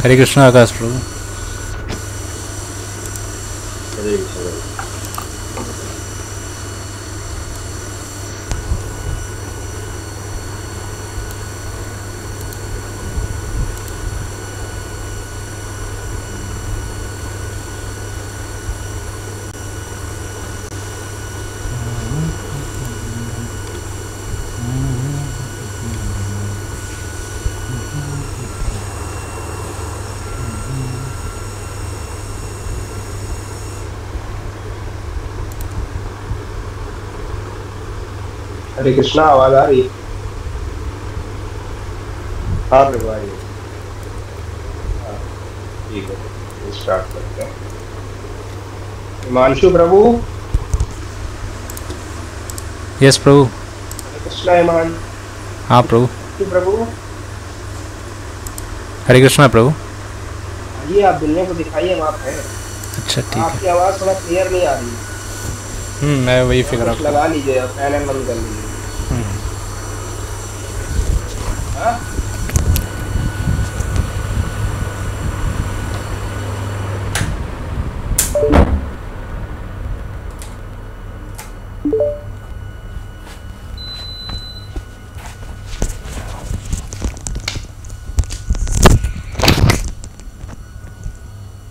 हरे कृष्ण आकाश प्रभु। हरे कृष्णा, आवाज आ रही है? हाँ प्रभु आ रही है। हाँ ठीक है, तो स्टार्ट करते हैं। हिमांशु प्रभु। यस प्रभु। हरे कृष्णा हिमांशु हाँ प्रभु। प्रभु हरे कृष्णा प्रभु। आइए, आप दुनिया को दिखाइए हम आप हैं। अच्छा ठीक है। आपकी आवाज थोड़ा क्लियर नहीं आ रही। मैं वही फिक्र कुछ लगा लीजिए, आप फैन बंद कर लीजिए। हाँ?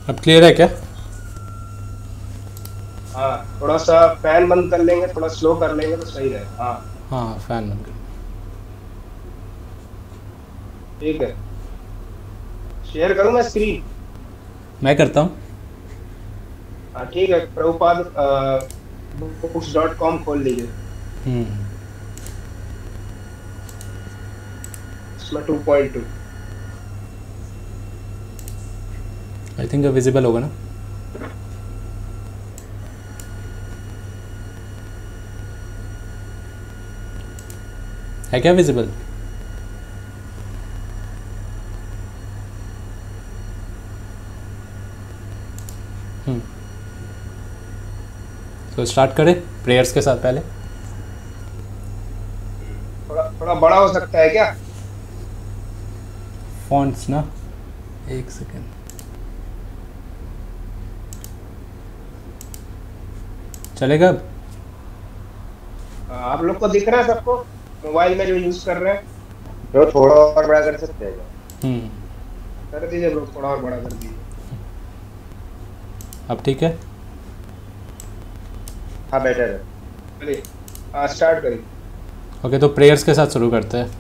अब क्लियर है क्या? हाँ, थोड़ा सा फैन बंद कर लेंगे, थोड़ा स्लो कर लेंगे तो सही रहे। हाँ हाँ फैन बंद कर। ठीक है, शेयर करूँ मैं स्क्रीन? मैं करता हूँ। हाँ ठीक है, प्रभुपाद books.com खोल लीजिए। इसमें 2.2 आई थिंक विजिबल होगा ना? है क्या विजिबल? तो स्टार्ट करें प्रेयर्स के साथ पहले। थोड़ा बड़ा हो सकता है क्या? फॉन्ट्स ना, एक सेकेंड। चलेगा अब? आप लोग को दिख रहा है सबको, मोबाइल में जो यूज कर रहे हैं? तो थोड़ा और बड़ा कर सकते हैं? कर दीजिए लोग, थोड़ा और बड़ा कर दीजिए। अब ठीक है? हाँ बेटर है। चलिए स्टार्ट करिए। ओके, तो प्रेयर्स के साथ शुरू करते हैं।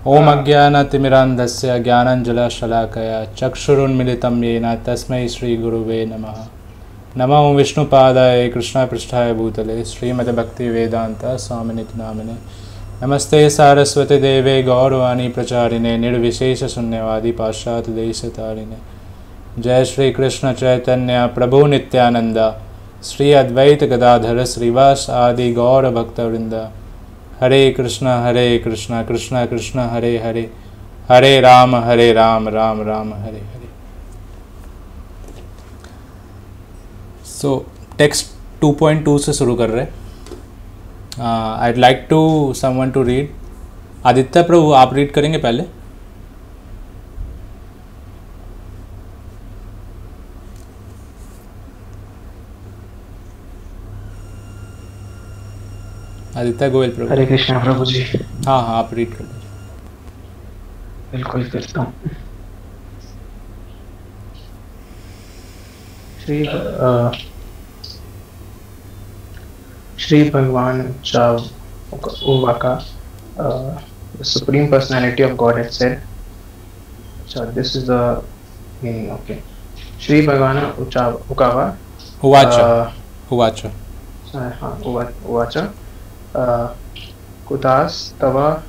ओम अज्ञानतिमिरान्धस्य ज्ञानाञ्जनशलाकया चक्षुरुन्मीलितं येन तस्मै श्रीगुरुवे नमः। नमो विष्णुपादाय कृष्णपृष्ठाय भूतले श्रीमद् भक्तिवेदांत स्वामिनिति नामिने। नमस्ते सारस्वती देवे गौरवाणी प्रचारिणे निर्विशेष शून्यवादी पाश्चात्य देशतारिणे। जय श्री कृष्ण चैतन्य प्रभु नित्यानंद श्री अद्वैत गदाधर श्रीवास आदि गौर भक्तवृंद। हरे कृष्ण कृष्ण कृष्ण हरे हरे, हरे राम राम राम हरे हरे। सो टेक्स्ट 2.2 से शुरू कर रहे हैं। I'd like to someone to read. Aditya प्रभु आप रीड करेंगे पहले? आदित्य गोयल प्रभु। हरे कृष्ण प्रभु जी। हाँ हाँ आप रीड कर लीजिए। बिल्कुल करता हूँ। श्री भगवान Uvaka, the Supreme Personality of Godhead said, so this is the meaning, okay. Shri Bhagavana Ukava Uvacha Kutas Tava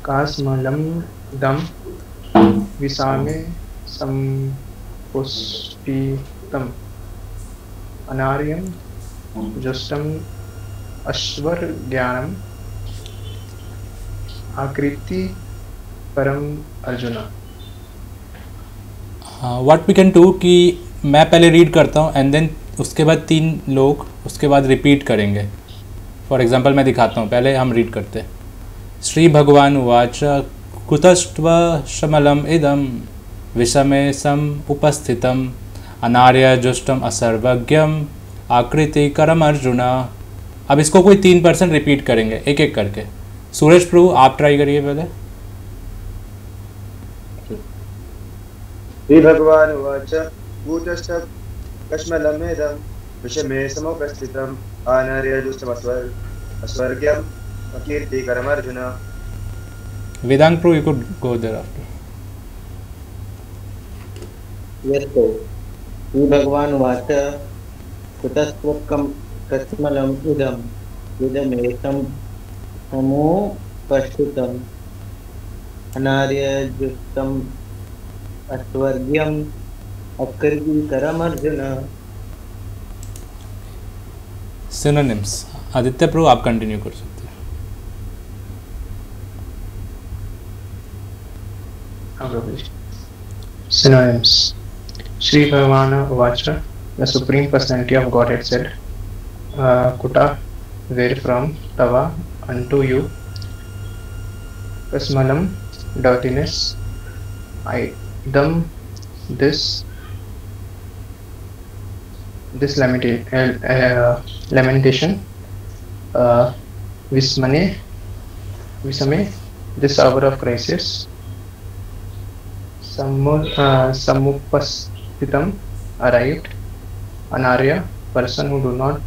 Kasmalam Dam Visame Sampuspitam Anaryam जुष्टम अश्वर ज्ञानम आकृति परम Arjuna. What we can do कि मैं पहले रीड करता हूँ एंड देन उसके बाद 3 लोग उसके बाद रिपीट करेंगे। फॉर एग्जांपल मैं दिखाता हूँ, पहले हम रीड करते हैं। श्री भगवान उवाच कुतस्त्व शमलम इदम विषमे सम उपस्थितम अनार्य जुष्टम असर्वज्ञम आकृति करम अर्जुना। अब इसको कोई 3% रिपीट करेंगे एक एक करके। सूरज प्रभु आप ट्राई करिए पहले। श्री भगवान उवाच कूटस्थ कश्मलमेदं विषमे समुपस्थितम् अनार्यजुष्टमस्वर्ग्यम् अकीर्तिकरमर्जुन। वेदांत प्रभु, you could go there after. Yes, sir. Sri Bhagavan Vacha Kutastvakam Kasmalam Idam Idamekam Samo Pashtutam Anarya Justam Asvargyam Akarvi Karam Arjuna। Synonyms. Aditya प्रभु आप कंटिन्यू कर सकते हैं। Synonyms. Sri Bhagavana Uvacha, the Supreme Personality of Godhead said, Kuta, where from, Tava, unto you, Kasmalam, dirtiness, Idam, this lamentation, Visame, this hour of crisis, Samupastitam, arrived, Anarya, person who do not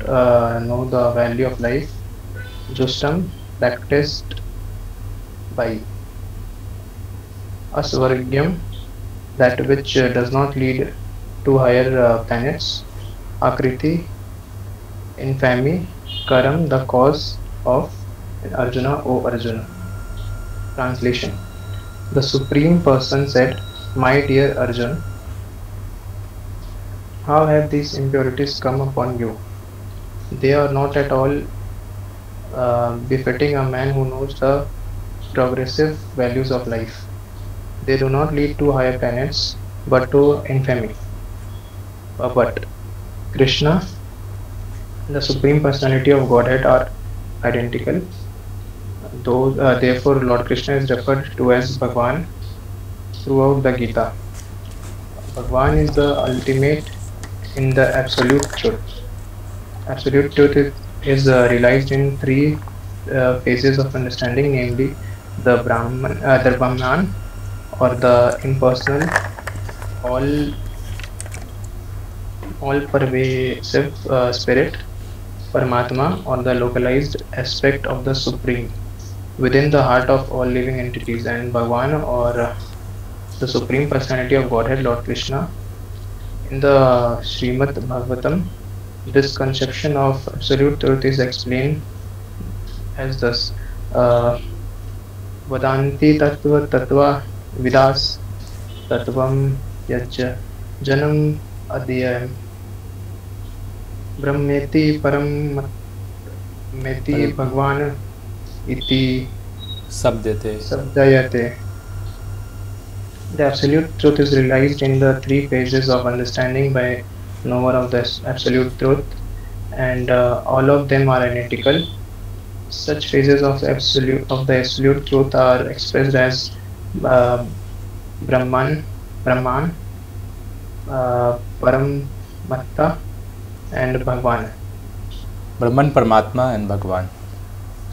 know the value of life, Justam, practiced by, Asvargyam, that which does not lead to higher planets, Akriti, infamy, Karam, the cause of, Arjuna, O Arjuna. Translation. The Supreme Person said, my dear Arjun, how have these impurities come upon you? They are not at all befitting a man who knows the progressive values of life. They do not lead to higher planets, but to infamy. But Krishna, the Supreme Personality of Godhead, are identical. Therefore, Lord Krishna is referred to as Bhagwan throughout the Gita. Bhagwan is the ultimate in the absolute truth. Absolute truth is realized in 3 phases of understanding, namely the Brahman or the impersonal, all-pervasive spirit, Paramatma or the localized aspect of the Supreme within the heart of all living entities, and Bhagwan or the Supreme Personality of Godhead, Lord Krishna. In the Srimad Bhagavatam, this conception of absolute truth is explained as thus: Vadanti tattva tattva vidas tattvam yajja janam adhyayam brahmeti param meti Bhagwan iti sabdayate. The absolute truth is realized in the 3 phases of understanding by knower of the absolute truth, and all of them are identical. Such phases of the absolute truth are expressed as Brahman, Paramatta, and Bhagwan. Brahman, Paramatma and Bhagwan.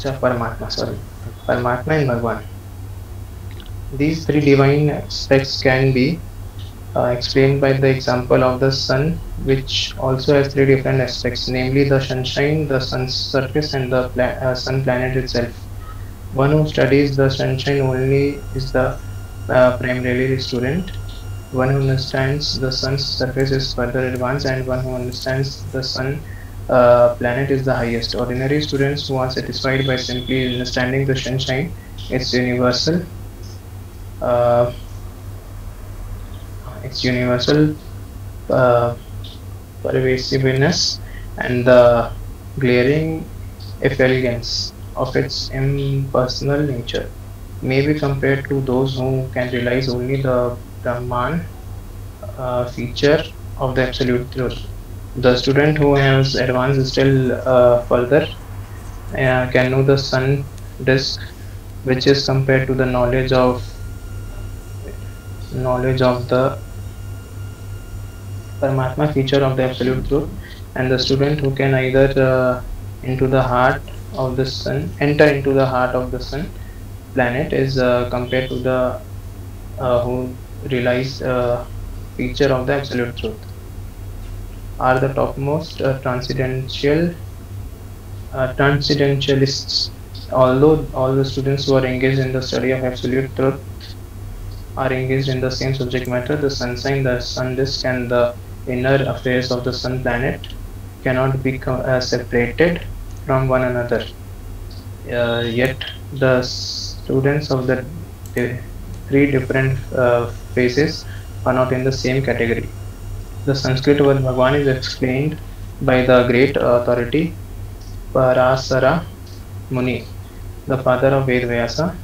Paramatma and Bhagwan. These 3 divine aspects can be explained by the example of the sun, which also has 3 different aspects, namely the sunshine, the sun's surface, and the sun planet itself. One who studies the sunshine only is the primarily student. One who understands the sun's surface is further advanced, and one who understands the sun planet is the highest. Ordinary students who are satisfied by simply understanding the sunshine, its universal pervasiveness and the glaring effulgence of its impersonal nature may be compared to those who can realize only the Brahman feature of the absolute truth. The student who has advanced still further can know the sun disk, which is compared to the knowledge of the Paramatma feature of the absolute truth, and the student who can either into the heart of the sun, enter into the heart of the sun planet is compared to the who realize feature of the absolute truth, are the topmost transcendentalists. Although all the students who are engaged in the study of absolute truth are engaged in the same subject matter, the sunshine, the sun disk, and the inner affairs of the sun planet cannot be separated from one another. Yet the students of the three different phases are not in the same category. The Sanskrit word Bhagwan is explained by the great authority Parasara Muni, the father of Ved Vyasa,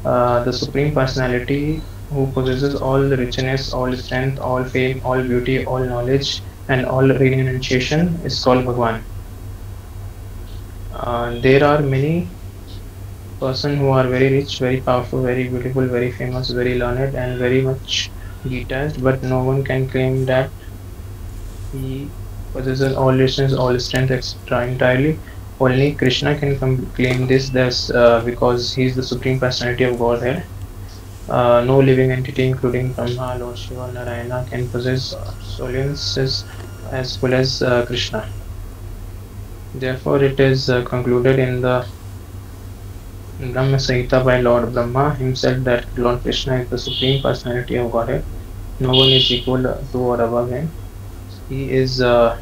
the Supreme Personality who possesses all the richness, all strength, all fame, all beauty, all knowledge, and all renunciation is called Bhagwan. There are many persons who are very rich, very powerful, very beautiful, very famous, very learned, and very much detached, but no one can claim that he possesses all richness, all strength, etc. entirely. Only Krishna can claim this because he is the Supreme Personality of Godhead. No living entity, including Brahma, Lord Shiva, Narayana, can possess absolence as full as Krishna. Therefore, it is concluded in the Brahma Samhita by Lord Brahma himself that Lord Krishna is the Supreme Personality of Godhead. No one is equal to or above him. He is the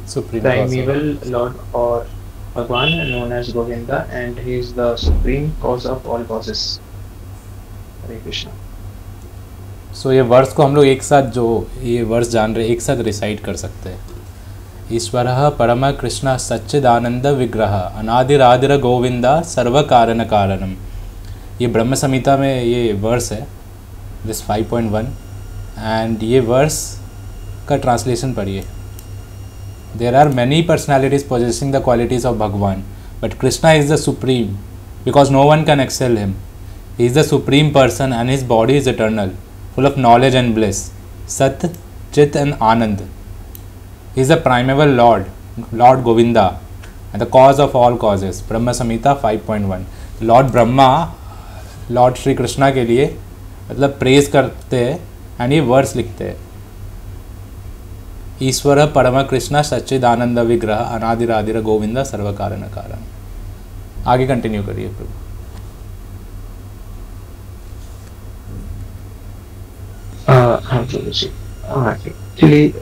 Supreme primeval Lord or Bhagwan, known as Govinda, and he is the supreme cause of all causes. Hare Krishna. So ये verse को हम लोग एक साथ जो ये verse जान रहे एक साथ रिसाइट कर सकते हैं. ईश्वरः परम कृष्ण सच्चिदानंद विग्रह अनादिरादिर गोविंदा सर्व कारण कारणम. ये ब्रह्म संहिता में ये वर्स है, दिस 5.1, एंड ये वर्स का ट्रांसलेशन पढ़िए. There are many personalities possessing the qualities of Bhagwan, but Krishna is the supreme because no one can excel him. He is the supreme person and his body is eternal, full of knowledge and bliss, Sat, Chit and Anand. He is the primeval Lord, Lord Govinda, and the cause of all causes. Brahma Samhita 5.1. Lord Brahma, Lord Shri Krishna के लिए मतलब praise करते हैं and ये verse लिखते हैं. ईश्वर परम कृष्ण सच्चिदानंद विग्रह अनादिरादिर गोविंदा सर्व कारण कारण. आगे कंटिन्यू करिए प्रभु. हाँ प्रभु जी. एक्चुअली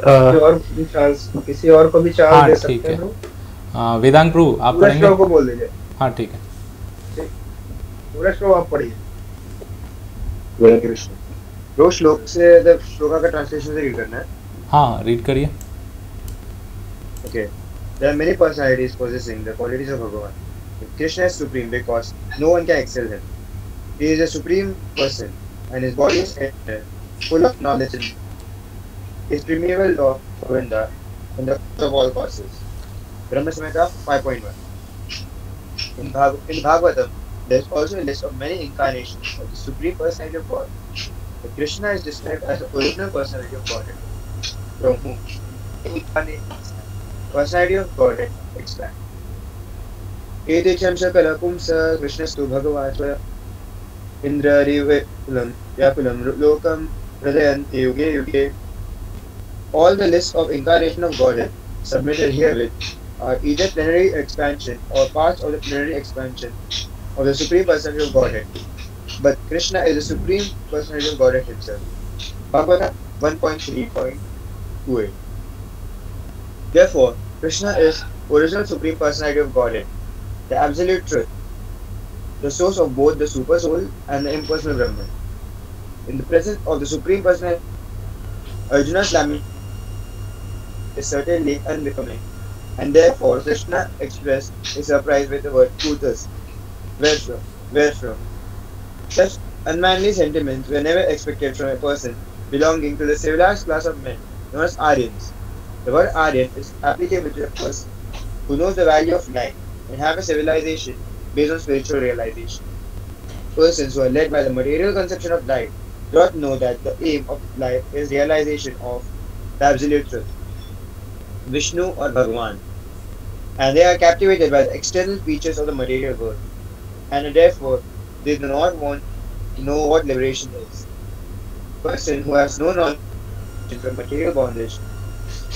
किसी और को भी चांस दे सकते हैं. वेदांत प्रभु आप पढ़ेंगे को बोल दीजिए. हाँ ठीक है. पूरा श्लोक आप पढ़िए. जय कृष्ण. दो श्लोक से श्लोका का ट्रांसलेशन से रीड करना है. हाँ रीड करिए. Okay, there are many personalities possessing the qualities of Bhagavan. Krishna is supreme because no one can excel him. He is a supreme person and his body is full of knowledge and is primeval Lord Govinda and the cause of all causes. Brahma Samhita 5.1. In Bhagavatam, there is also a list of many incarnations of the supreme personality of God. But Krishna is described as the original personality of Godhead, from whom personality of Godhead expand. Etecham sakala pumsa Krishnastu bhagavata indrarivapulam vyapulam lokam hridayanti yuge yuge. All the lists of incarnation of Godhead submitted herewith are either plenary expansion or parts of the plenary expansion of the Supreme Personality of Godhead. But Krishna is the Supreme Personality of Godhead himself. Bhagavata 1.3.28. Therefore, Krishna is original Supreme Personality of Godhead, the Absolute Truth, the source of both the Super Soul and the Impersonal Brahman. In the presence of the Supreme Personality, Arjuna's lament is certainly unbecoming, and therefore Krishna expressed his surprise with the word Kutas, where from. Such unmanly sentiments were never expected from a person belonging to the civilized class of men known as Aryans. The word Aryan is applicable to a person who knows the value of life and have a civilization based on spiritual realization. Persons who are led by the material conception of life do not know that the aim of life is realization of the absolute truth, Vishnu or Bhagavan, and they are captivated by the external features of the material world, and therefore they do not want to know what liberation is. Person who has no knowledge from material bondage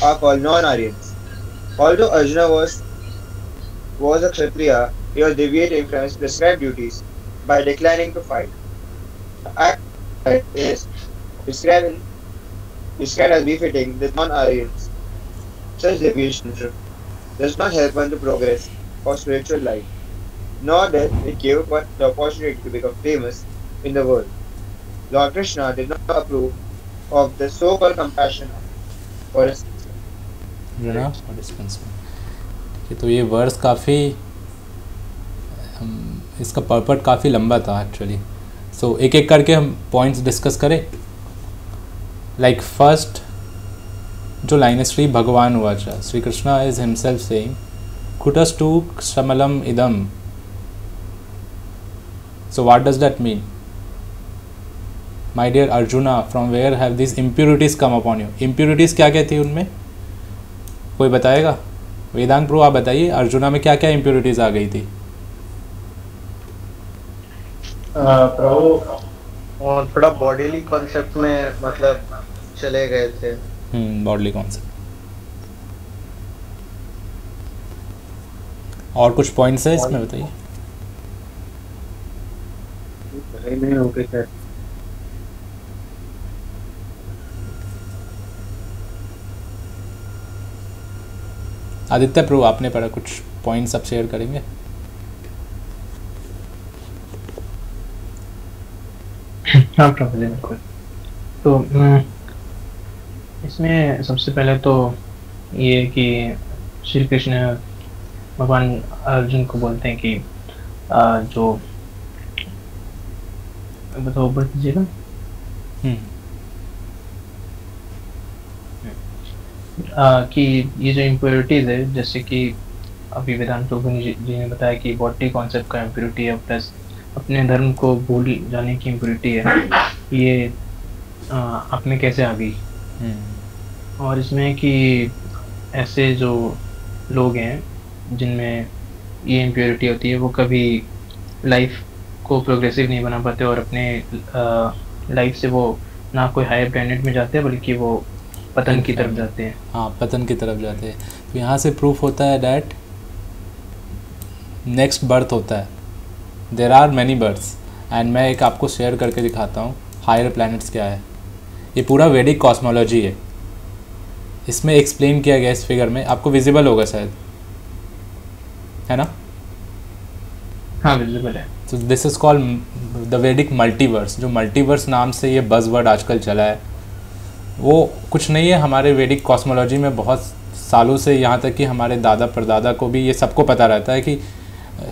are called non-Aryans. Although Arjuna was a Kshatriya, he was deviating from his prescribed duties by declining to fight. The act is described as befitting the non-Aryans. Such deviation does not help one to progress or spiritual life, nor does it give one the opportunity to become famous in the world. Lord Krishna did not approve of the so-called compassion for his और डिस्पेंसमेंट। तो ये verse काफ़ी इसका पर्पट काफ़ी लंबा था actually. सो एक एक करके हम पॉइंट्स डिस्कस करें। लाइक फर्स्ट जो लाइन है श्री भगवान उवाचा, Shri Krishna is himself saying कुटस्तु समलम इदम। So what does that mean? My dear Arjuna, from where have this impurities come upon you? Impurities क्या क्या थी उनमें, कोई बताएगा? वेदांग प्रो आप बताइए, अर्जुना में क्या क्या इम्प्योरिटीज़ आ गई थी? प्रभु और थोड़ा बॉडीली कॉन्सेप्ट में मतलब चले गए थे। Bodily concept. और कुछ पॉइंट्स है इसमें बताइए। नहीं हो गए सर। आदित्य प्रभु आपने पढ़ा, कुछ पॉइंट्स आप शेयर करेंगे? हाँ प्रभु जी बिल्कुल। तो इसमें सबसे पहले तो ये कि श्री कृष्ण भगवान अर्जुन को बोलते हैं कि जो बताओ बढ़ दीजिएगा। कि ये जो इम्प्योरिटीज़ है, जैसे कि अभी वेदांत प्रभु जी ने बताया कि बॉडी कॉन्सेप्ट का इम्प्योरिटी है, प्लस अपने धर्म को भूल जाने की इम्प्योरिटी है, ये आप में कैसे आ गई? और इसमें कि ऐसे जो लोग हैं जिनमें ये इम्प्योरिटी होती है वो कभी लाइफ को प्रोग्रेसिव नहीं बना पाते और अपने लाइफ से वो ना कोई हायर प्लैनेट में जाते हैं बल्कि वो पतन की तरफ जाते हैं। हाँ, पतन की तरफ जाते हैं। तो यहाँ से प्रूफ होता है डैट नेक्स्ट बर्थ होता है। There are many births and मैं एक आपको शेयर करके दिखाता हूँ हायर प्लैनेट्स क्या है। ये पूरा वैदिक कॉस्मोलॉजी है, इसमें एक्सप्लेन किया गया इस फिगर में, आपको विजिबल होगा शायद, है ना? हाँ विजिबल है। तो दिस इज़ कॉल्ड द वैदिक मल्टीवर्स। जो मल्टीवर्स नाम से ये बज़वर्ड आजकल चला है वो कुछ नहीं है, हमारे वैदिक कॉस्मोलॉजी में बहुत सालों से, यहाँ तक कि हमारे दादा परदादा को भी ये सबको पता रहता है कि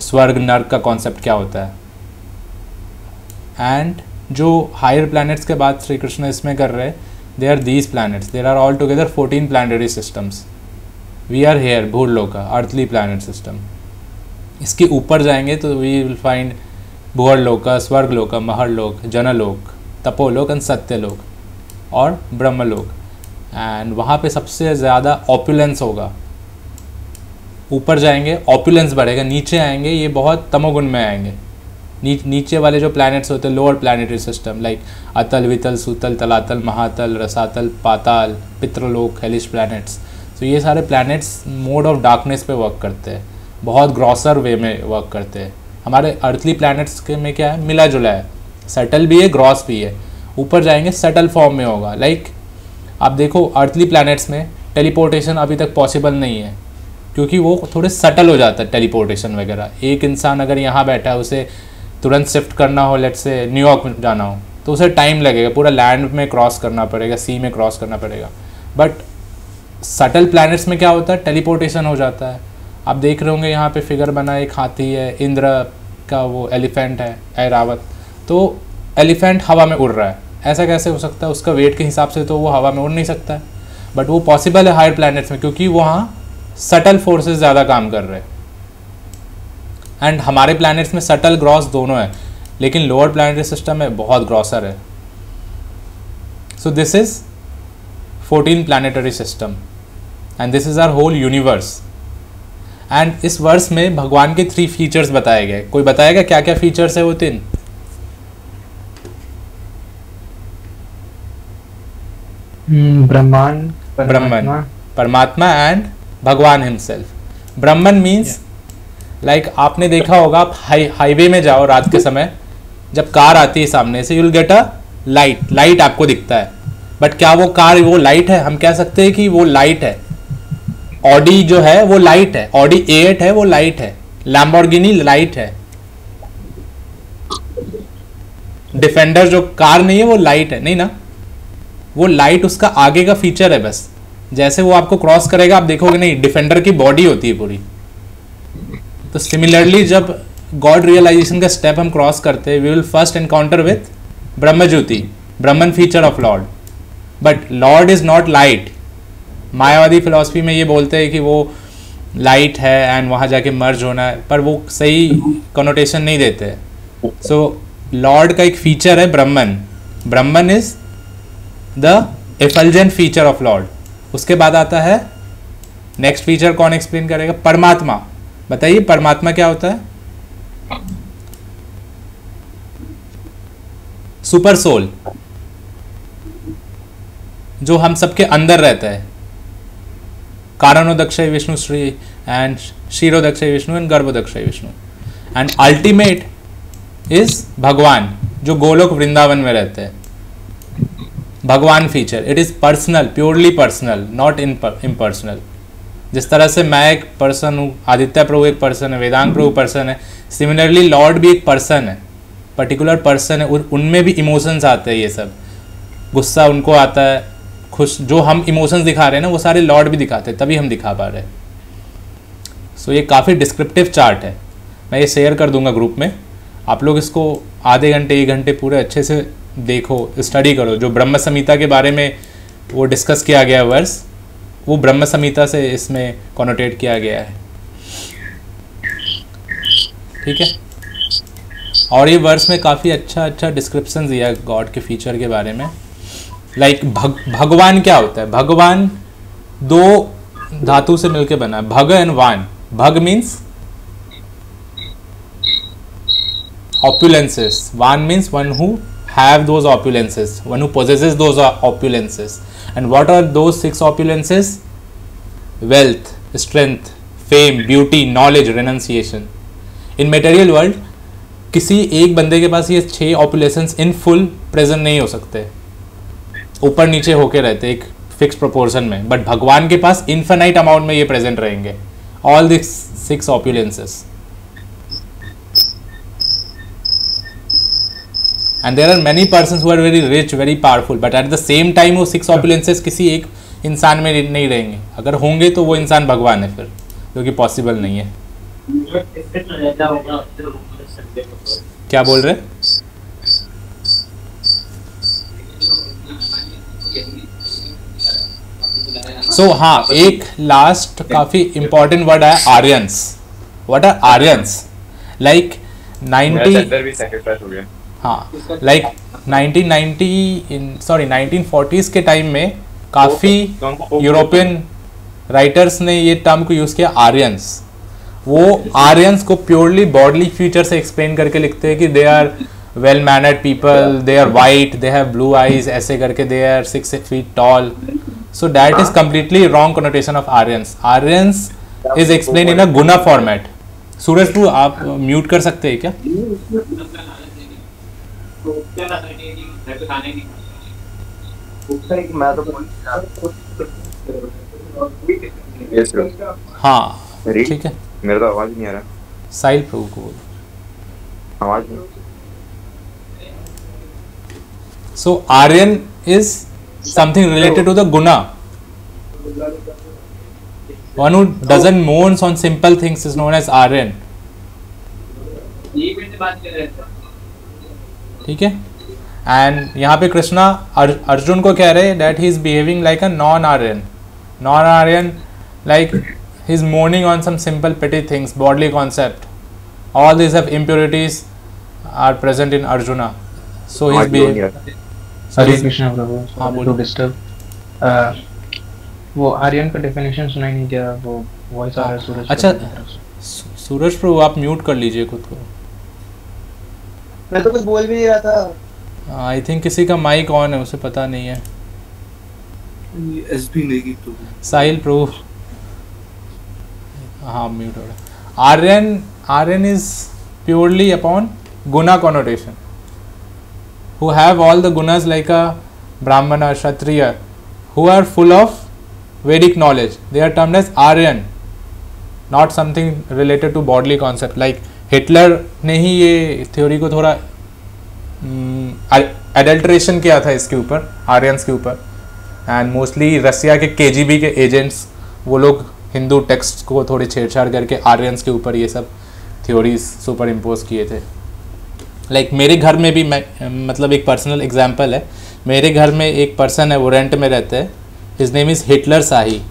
स्वर्ग नर्क का कॉन्सेप्ट क्या होता है। एंड जो हायर प्लैनेट्स के बाद श्री कृष्ण इसमें कर रहे हैं, they are these planets, there are all together 14 planetary systems. We are here Bhurloka, earthly planet system. इसके ऊपर जाएंगे तो we will find Bhuvarloka, Swargaloka, Maharlok, Janlok, Tapolok and Satyalok और ब्रह्मलोक। एंड वहाँ पे सबसे ज़्यादा ऑपुलेंस होगा। ऊपर जाएंगे ऑपुलेंस बढ़ेगा, नीचे आएंगे ये बहुत तमोगुण में आएंगे। नीचे वाले जो प्लैनेट्स होते हैं लोअर प्लैनेटरी सिस्टम, लाइक अतल, वितल, सुतल, तलातल, महातल, रसातल, पाताल, पितृलोक, हेलिश प्लैनेट्स। तो ये सारे प्लैनेट्स मोड ऑफ डार्कनेस पे वर्क करते हैं, बहुत ग्रॉसर वे में वर्क करते हैं। हमारे अर्थली प्लैनेट्स के में क्या है, मिला जुला है, सटल भी है, ग्रॉस भी है। ऊपर जाएंगे सटल फॉर्म में होगा। लाइक आप देखो अर्थली प्लैनेट्स में टेलीपोर्टेशन अभी तक पॉसिबल नहीं है क्योंकि वो थोड़े सटल हो जाता है टेलीपोर्टेशन वगैरह। एक इंसान अगर यहाँ बैठा है, उसे तुरंत शिफ्ट करना हो, लेट्स से न्यूयॉर्क जाना हो, तो उसे टाइम लगेगा, पूरा लैंड में क्रॉस करना पड़ेगा, सी में क्रॉस करना पड़ेगा। बट सटल प्लैनेट्स में क्या होता है, टेलीपोर्टेशन हो जाता है। आप देख रहे होंगे यहाँ पे फिगर बना, एक हाथी है, इंद्र का वो एलिफेंट है ऐरावत, तो एलिफेंट हवा में उड़ रहा है, ऐसा कैसे हो सकता है? उसका वेट के हिसाब से तो वो हवा में उड़ नहीं सकता है, बट वो पॉसिबल है हायर प्लैनेट्स में, क्योंकि वहाँ सटल फोर्सेस ज़्यादा काम कर रहे हैं। एंड हमारे प्लैनेट्स में सटल ग्रॉस दोनों है, लेकिन लोअर प्लैनेटरी सिस्टम में बहुत ग्रॉसर है। So this is 14 planetary system and this is our whole universe. And इस वर्ष में भगवान के 3 फीचर्स बताए गए। कोई बताएगा क्या क्या फीचर्स है वो 3? ब्रह्मांड, ब्रह्मन, परमात्मा एंड भगवान हिमसेल्फ। ब्रह्मन मीन्स लाइक आपने देखा होगा, आप हाईवे में जाओ रात के समय, जब कार आती है सामने से, you will get a light आपको दिखता है, बट क्या वो कार वो लाइट है? हम कह सकते हैं कि वो लाइट है। ऑडी जो है वो लाइट है, ऑडी A8 है वो लाइट है, लैम्बोर्गिनी लाइट है, डिफेंडर जो कार नहीं है वो लाइट है, नहीं ना? वो लाइट उसका आगे का फीचर है बस। जैसे वो आपको क्रॉस करेगा आप देखोगे नहीं, डिफेंडर की बॉडी होती है पूरी। तो सिमिलरली जब गॉड रियलाइजेशन का स्टेप हम क्रॉस करते हैं, we will first encounter with Brahma jyoti, Brahman feature of Lord. But Lord is not light. मायावादी फिलॉसफी में ये बोलते हैं कि वो लाइट है एंड वहाँ जाके मर्ज होना है, पर वो सही कनोटेशन नहीं देते। सो लॉर्ड का एक फीचर है Brahman. Brahman is the effulgent feature of Lord. उसके बाद आता है नेक्स्ट फीचर, कौन एक्सप्लेन करेगा? परमात्मा। बताइए परमात्मा क्या होता है? सुपर सोल, जो हम सबके अंदर रहता है। Karanodakshayi Vishnu Shri and Kshirodakshayi Vishnu and Garbhodakshayi Vishnu. And ultimate is Bhagavan, जो गोलोक वृंदावन में रहते हैं। Bhagavan feature, it is personal, purely personal, not impersonal. जिस तरह से मैं एक पर्सन हूँ, आदित्य प्रभु एक पर्सन है, वेदांग प्रभु पर्सन है, सिमिलरली लॉर्ड भी एक पर्सन है, पर्टिकुलर पर्सन है। उनमें भी इमोशंस आते हैं, ये सब गुस्सा उनको आता है, खुश, जो हम इमोशंस दिखा रहे हैं ना वो सारे लॉर्ड भी दिखाते हैं, तभी हम दिखा पा रहे हैं। सो ये काफ़ी डिस्क्रिप्टिव चार्ट है, मैं ये शेयर कर दूंगा ग्रुप में। आप लोग इसको आधे घंटे 1 घंटे पूरे अच्छे से देखो, स्टडी करो। जो ब्रह्म संहिता के बारे में वो डिस्कस किया गया वर्स, वो ब्रह्म संहिता से इसमें कॉनोटेट किया गया है, ठीक है। और ये वर्स में काफ़ी अच्छा डिस्क्रिप्शन दिया है गॉड के फीचर के बारे में। लाइक भगवान क्या होता है? भगवान 2 धातु से मिलकर बना है, भग एंड वान। भग means opulences, one means one who have those opulences, one who possesses those opulences. And what are those 6 opulences? Wealth, strength, fame, beauty, knowledge, renunciation. In material world किसी एक बंदे के पास ये 6 opulences in full present नहीं हो सकते, ऊपर नीचे होके रहते एक फिक्स प्रोपोर्शन में। बट भगवान के पास इन्फिनाइट अमाउंट में ये प्रेजेंट रहेंगे, all this 6 opulences. And there are many persons who are very rich, very powerful, but at the same time वो 6 opulences किसी एक इंसान में नहीं रहेंगे। अगर होंगे तो वो इंसान भगवान है फिर, जो कि पॉसिबल नहीं है। क्या बोल रहे? सो हाँ, एक लास्ट काफी इंपॉर्टेंट वर्ड है Aryans. What are Aryans? Like 90 हाँ, लाइक 1940s के टाइम में काफ़ी यूरोपियन राइटर्स ने ये टर्म को यूज़ किया, आर्यंस। वो आर्यंस को प्योरली बॉडली फीचर से एक्सप्लेन करके लिखते हैं कि they are well mannered people, they are white, they have blue eyes, ऐसे करके they are 6 feet tall. So that is completely wrong connotation of Aryans. Aryans is explained in a guna format. Suraj टू आप mute कर सकते हैं क्या? हाँ ठीक है, मेरा तो आवाज नहीं आ रहा। साहिल प्रभु को बोलो, आवाज नहीं। So Aryan is something related to the guna. One who doesn't mourns on simple things is known as Aryan. ठीक है. And यहाँ पे कृष्णा अर्जुन को कह रहे हैं that he is behaving like a non-Aryan. Non-Aryan, like he is mourning on some simple petty things, bodily concept. All these have impurities are present in Arjuna. So he is behaving. हरे कृष्णा प्रभु, हाँ, sorry to disturb. वो आर्यन का definition सुनाई नहीं दिया, वो voice आ रहा है सूरज. अच्छा, सूरज प्रभु आप म्यूट कर लीजिए खुद को. मैं तो कुछ बोल भी नहीं रहा था. आई थिंक किसी का माइक ऑन है, उसे पता नहीं है. एसबी नेगी तो साहिल प्रभु, हाँ म्यूट हो रहा. Aryan is purely upon guna connotation, who have all the gunas like a brahmana, kshatriya, who are full of Vedic knowledge. They are termed as Aryan, not something related to bodily concept. Like Hitler ने ही ये theory को थोड़ा adulteration किया था इसके ऊपर, Aryans के ऊपर. एंड मोस्टली रसिया के KGB के एजेंट्स, वो लोग हिंदू टेक्स्ट को थोड़ी छेड़छाड़ करके आर्यंस के ऊपर ये सब थ्योरीज सुपर इम्पोज किए थे. लाइक मेरे घर में भी, मैं मतलब एक पर्सनल एग्जांपल है, मेरे घर में एक पर्सन है, वो रेंट में रहते हैं. His name is Hitler shahi.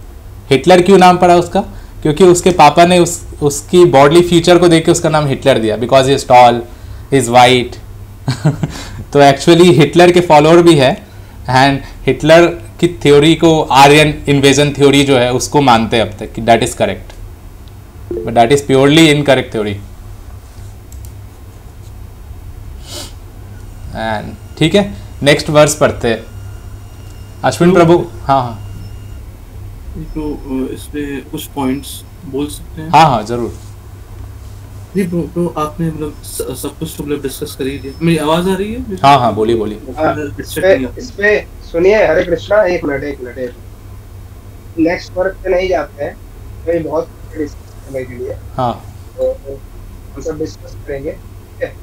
Hitler क्यों नाम पड़ा उसका? क्योंकि उसके पापा ने उसकी बॉडी फीचर को देख के उसका नाम हिटलर दिया, because is tall, is white. तो एक्चुअली हिटलर के फॉलोअर भी है, एंड हिटलर की थ्योरी को, आर्यन इन्वेजन थ्योरी जो है, उसको मानते हैं अब तक कि that is correct, but that is purely incorrect theory. And ठीक है, नेक्स्ट वर्स पढ़ते हैं. अश्विन प्रभु. हाँ हाँ, तो इसमें कुछ पॉइंट्स बोल सकते हैं? हाँ हाँ जरूर. जी तो आपने मतलब सब कुछ तो मतलब डिस्कस कर ही दिया. मेरी आवाज आ रही है? हाँ हाँ बोलिए बोलिए. इस पे सुनिए, हरे कृष्णा. एक मिनट. नेक्स्ट वर्क पे नहीं जाते हैं, ये बहुत समय के लिए. हाँ तो हम सब डिस्कस करेंगे, ठीक है.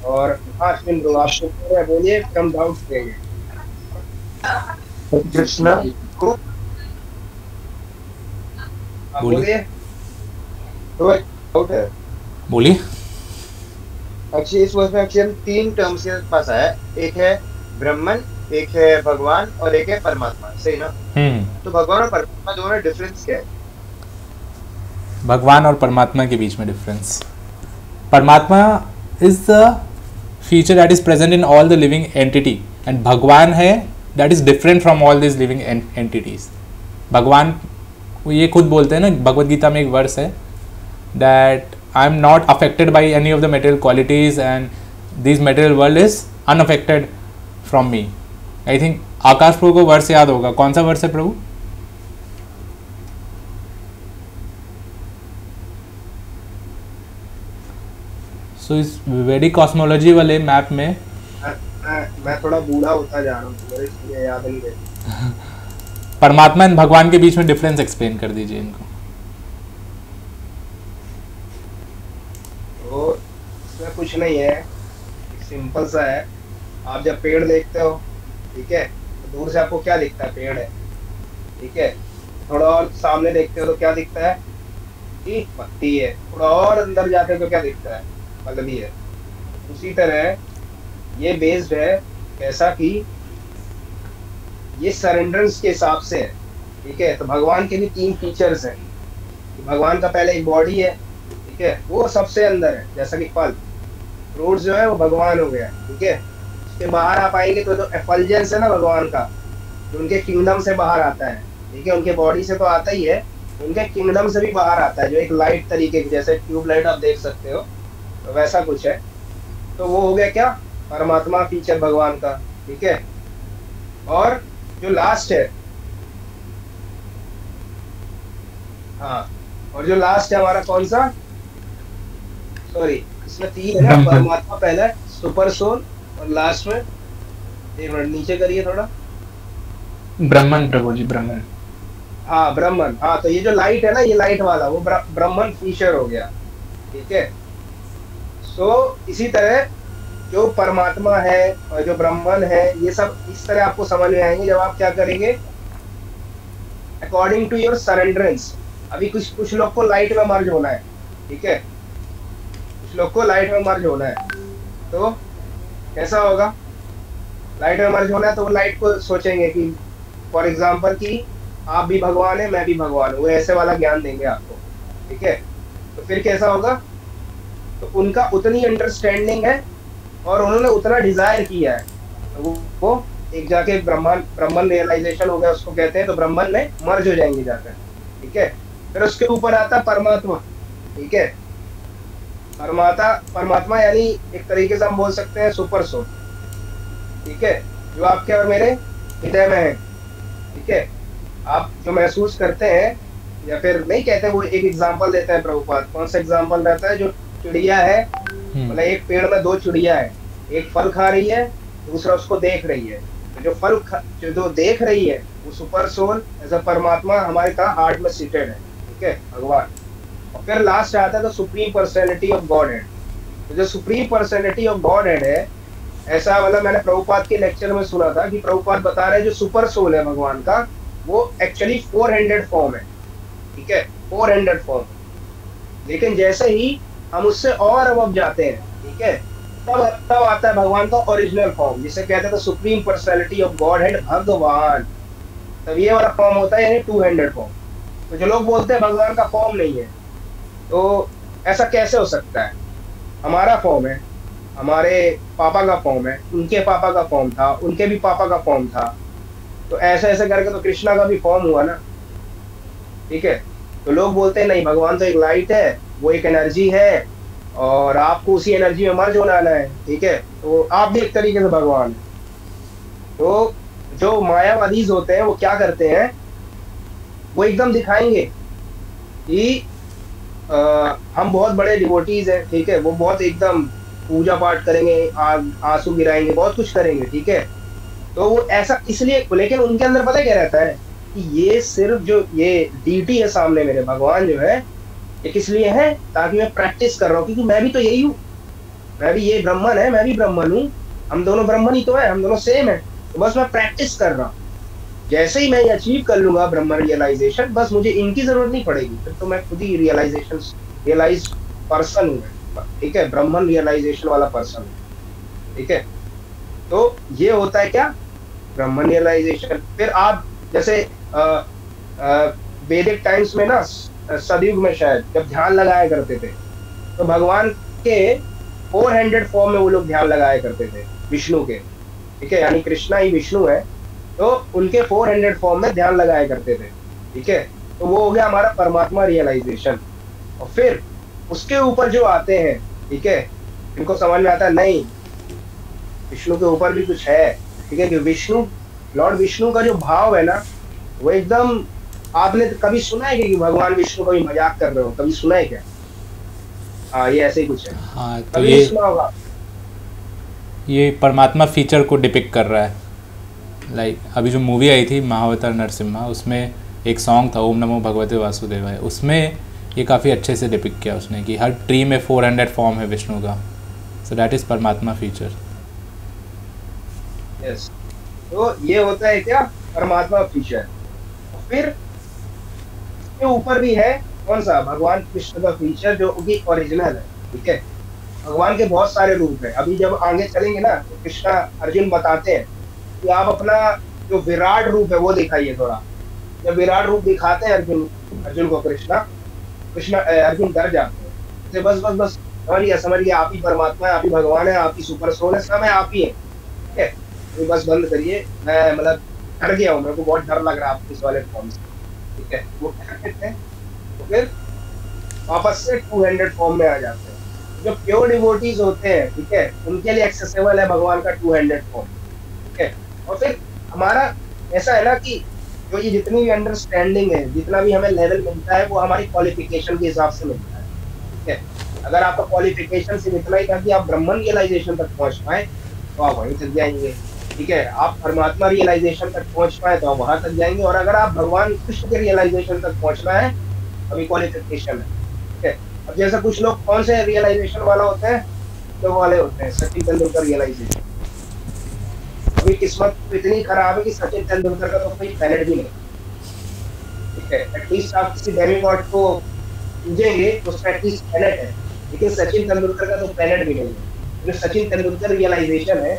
और हाँ अश्विन ब्रो, आपको बोलिए, कम डाउट्स देंगे. कृष्णा को बोलिए. तो डाउट है, बोलिए. अक्षय इस वर्ष में अक्षय हम 3 टर्म्स के पास आया. एक है ब्रह्मन, एक है भगवान और एक है परमात्मा. सही ना? तो भगवान और परमात्मा दोनों में डिफरेंस क्या है? भगवान और परमात्मा के बीच में डिफरेंस, परमात्मा is the feature that is present in all the living entity, and भगवान है that is different from all this living entities. भगवान ये खुद बोलते हैं ना, भगवद गीता में एक वर्स है that I am not affected by any of the material qualities and this material world is unaffected from me. I think Akash प्रभु को वर्स याद होगा. कौन सा वर्स है प्रभु? सो इस वेदिक कॉस्मोलॉजी वाले मैप में मैं थोड़ा बूढ़ा होता जा रहा हूँ, तो इसलिए याद नहीं रहता. परमात्मा एंड भगवान के बीच में डिफरेंस एक्सप्लेन कर दीजिए इनको. तो इसमें कुछ नहीं है, सिंपल सा है. आप जब पेड़ देखते हो, ठीक है, तो दूर से आपको क्या दिखता है? पेड़ है, ठीक है. थोड़ा और सामने देखते हो तो क्या दिखता है? कि पत्ती है. थोड़ा और अंदर जाते हो तो क्या दिखता है? पलवी है. उसी तरह ये बेस्ड है कैसा कि ये सरेंडरेंस के हिसाब से है, ठीक है. तो भगवान के भी 3 फीचर्स हैं. भगवान का पहले एक बॉडी है, ठीक है, वो सबसे अंदर है, जैसा कि फल फ्रूट जो है वो भगवान हो गया, ठीक है. उसके बाहर आप आएंगे तो जो एफल्जेंस है ना भगवान का, जो उनके किंगडम से बाहर आता है, ठीक है. उनके बॉडी से तो आता ही है, उनके किंगडम से भी बाहर आता है, जो एक लाइट तरीके की, जैसे ट्यूबलाइट आप देख सकते हो, तो वैसा कुछ है. तो वो हो गया क्या? परमात्मा फीचर भगवान का, ठीक है. और जो लास्ट है, हाँ, और जो लास्ट है हमारा कौन सा? सॉरी, इसमें 3 है ना. परमात्मा पहले, सुपर सोल, और लास्ट में एक मिनट नीचे करिए थोड़ा. ब्रह्मन प्रभु जी, ब्रह्मन. हाँ ब्रह्मन. हाँ, तो ये जो लाइट है ना, ये लाइट वाला वो ब्रह्मन फीचर हो गया, ठीक है. सो इसी तरह जो परमात्मा है और जो ब्रह्मन है, ये सब इस तरह आपको समझ में आएंगे जब आप क्या करेंगे, अकॉर्डिंग टू योर सरेंडरेंस, अभी कुछ कुछ लोग को लाइट में मर्ज होना है, ठीक है, कुछ लोग को लाइट में मर्ज होना है, तो कैसा होगा? लाइट में मर्ज होना है तो वो लाइट को सोचेंगे कि फॉर एग्जाम्पल कि आप भी भगवान है, मैं भी भगवान हूँ, वो ऐसे वाला ज्ञान देंगे आपको, ठीक है। तो फिर कैसा होगा? तो उनका उतनी अंडरस्टैंडिंग है और उन्होंने उतना डिजायर किया है, तो वो एक जाके ब्रह्मन रियलाइजेशन हो गया उसको कहते हैं, तो ब्रह्मन में मर्ज हो जाएंगे जाकर, ठीक है। फिर उसके ऊपर आता परमात्मा, ठीक है। परमात्मा यानी एक तरीके से हम बोल सकते हैं सुपर सोल, ठीक है, जो आपके और मेरे हृदय में है, ठीक है। आप जो महसूस करते हैं या फिर नहीं कहते, वो एक एग्जांपल देते हैं प्रभुपाद। कौन सा एग्जांपल रहता है? जो चिड़िया है, मतलब एक पेड़ में दो चिड़िया है, एक फल खा रही है, दूसरा उसको देख रही है। तो जो देख रही है वो सुपर सोल एज अ परमात्मा हमारे कहा हार्ट में सीटेड है, ठीक है, भगवान। और फिर लास्ट आता है तो supreme personality of God head. तो जो supreme personality of God head है, ऐसा मतलब मैंने प्रभुपाद के लेक्चर में सुना था कि प्रभुपाद बता रहे हैं जो सुपर सोल है भगवान का, वो एक्चुअली 400 फॉर्म है, ठीक है, 400 फॉर्म। लेकिन जैसे ही हम उससे और अब जाते हैं, ठीक है, तब आता है भगवान का ओरिजिनल फॉर्म, जिसे कहते हैं supreme personality of God head भगवान। तब ये वाला फॉर्म होता है यानी 200 फॉर्म। तो जो लोग बोलते हैं भगवान का फॉर्म नहीं है, तो ऐसा कैसे हो सकता है? हमारा फॉर्म है, हमारे पापा का फॉर्म है, उनके पापा का फॉर्म था, उनके भी पापा का फॉर्म था, तो ऐसे ऐसे करके तो कृष्णा का भी फॉर्म हुआ ना, ठीक है। तो लोग बोलते हैं नहीं, भगवान तो एक लाइट है, वो एक एनर्जी है और आपको उसी एनर्जी में मर्ज होना है, ठीक है, तो आप भी एक तरीके से भगवान है। तो जो मायावादीज होते हैं वो क्या करते हैं, वो एकदम दिखाएंगे कि हम बहुत बड़े डिवोटीज हैं, ठीक है, वो बहुत एकदम पूजा पाठ करेंगे, आंसू गिराएंगे, बहुत कुछ करेंगे, ठीक है। तो वो ऐसा इसलिए, लेकिन उनके अंदर पता क्या रहता है कि ये सिर्फ जो ये डीटी है सामने मेरे, भगवान जो है, ये किस लिए है? ताकि मैं प्रैक्टिस कर रहा हूँ, क्योंकि मैं भी तो यही हूँ, मैं भी ये ब्राह्मण है, मैं भी ब्राह्मण हूँ, हम दोनों ब्राह्मण ही तो है, हम दोनों सेम है। तो बस मैं प्रैक्टिस कर रहा हूँ, जैसे ही मैं ये अचीव कर लूंगा ब्रह्म रियलाइजेशन, बस मुझे इनकी जरूरत नहीं पड़ेगी, फिर तो मैं खुद ही रियलाइज पर्सन हूँ, ठीक है, ब्रह्मन रियलाइजेशन वाला पर्सन हूँ, ठीक है। तो ये होता है क्या? ब्रह्मन रियलाइजेशन। फिर आप जैसे वैदिक टाइम्स में ना, सतयुग में शायद, जब ध्यान लगाया करते थे, तो भगवान के 400 फॉर्म में वो लोग ध्यान लगाया करते थे, विष्णु के, ठीक है, यानी कृष्णा ही विष्णु है, तो उनके 400 फॉर्म में ध्यान लगाया करते थे, ठीक है। तो वो हो गया हमारा परमात्मा रियलाइजेशन। और फिर उसके ऊपर जो आते हैं, ठीक है, इनको समझ में आता है नहीं, विष्णु के ऊपर भी कुछ है, ठीक है, कि विष्णु, लॉर्ड विष्णु का जो भाव है ना, वो एकदम, आपने कभी सुना है कि भगवान विष्णु कभी मजाक कर रहे हो? कभी सुना है क्या? हाँ, ये ऐसे ही कुछ है। हाँ, तो ये सुना होगा, ये परमात्मा फीचर को डिपिक्ट कर रहा है। लाइक अभी जो मूवी आई थी महावतार नरसिम्हा, उसमें एक सॉन्ग था ओम नमो भगवते वासुदेवाय, उसमें ये काफ़ी अच्छे से डिपिक्ट किया उसने कि हर ट्री में 400 फॉर्म है विष्णु का। सो दैट इज़ परमात्मा फीचर। यस, तो ये होता है क्या? परमात्मा फीचर। फिर के ऊपर भी है कौन सा? भगवान कृष्ण का फीचर, जो कि ओरिजिनल है, ठीक है। भगवान के बहुत सारे रूप है, अभी जब आगे चलेंगे ना, तो कृष्णा अर्जुन बताते हैं कि आप अपना जो विराट रूप है वो दिखाइए थोड़ा। जब विराट रूप दिखाते हैं अर्जुन को कृष्णा अर्जुन डर जाते हैं, तो बस बस बस समझ गया, आप ही परमात्मा है, आप ही भगवान है, आप ही सुपर सोल है, सब है आप ही है, ठीक है। तो बस बंद करिए, मैं मतलब डर गया हूँ, मेरे को बहुत डर लग रहा है इस वाले फॉर्म से, ठीक है। वो क्या कहते हैं, तो फिर वापस से 200 फॉर्म में आ जाते हैं। जो प्योर डिवोटीज होते हैं, ठीक है, उनके लिए एक्सेसिबल है भगवान का 200 फॉर्म, ठीक है। और फिर हमारा ऐसा है ना कि जो ये जितनी भी अंडरस्टैंडिंग है, जितना भी हमें लेवल मिलता है, वो हमारी क्वालिफिकेशन के हिसाब से मिलता है, ठीक है। अगर आपका क्वालिफिकेशन सिर्फ इतना ही था कि आप ब्रह्मन रियलाइजेशन तक पहुंच पाए, तो आप वहीं तक जाएंगे, ठीक है। आप परमात्मा रियलाइजेशन तक पहुंच पाए तो आप वहां तक जाएंगे, और अगर आप भगवान कृष्ण के रियलाइजेशन तक पहुंचना है, अभी क्वालिफिकेशन है, ठीक है। अब जैसा कुछ लोग कौन से रियलाइजेशन वाला होते हैं, तो वाले होते हैं सचिन तेंदुलकर रियलाइजेशन। अभी किस्मत इतनी खराब है कि सचिन तेंदुलकर का तो कोई पैलेट भी नहीं, ठीक है, एटलीस्ट आप किसी डेमीगॉड को पूजेंगे तो उसका एटलीस्ट प्लेनेट है, लेकिन सचिन तेंदुलकर का तो प्लेनेट भी नहीं है। जो सचिन तेंदुलकर रियलाइजेशन है,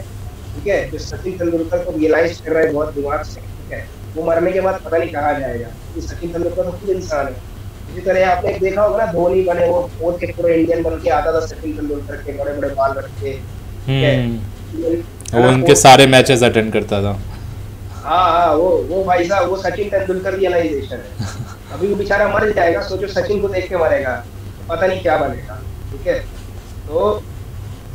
ठीक है, जो सचिन तेंदुलकर को रियलाइज कर रहा है बहुत दिमाग से, ठीक है, वो मरने के बाद पता नहीं कहाँ जाएगा, क्योंकि सचिन तेंदुलकर तो खुद इंसान है। इसी तरह आपने देखा होगा ना, धोनी बने वो फोर्थ के पूरे इंडियन बन के आता था सचिन तेंदुलकर के, बड़े बड़े बाल रख के, ठीक है, वो उनके सारे मैचेस अटेंड करता था। हाँ, वो भाई साहब, वो सचिन तेंदुलकर रियलाइजेशन है। अभी वो बेचारा मर जाएगा, सोचो सचिन को देख के मरेगा, पता नहीं क्या बनेगा, ठीक है। तो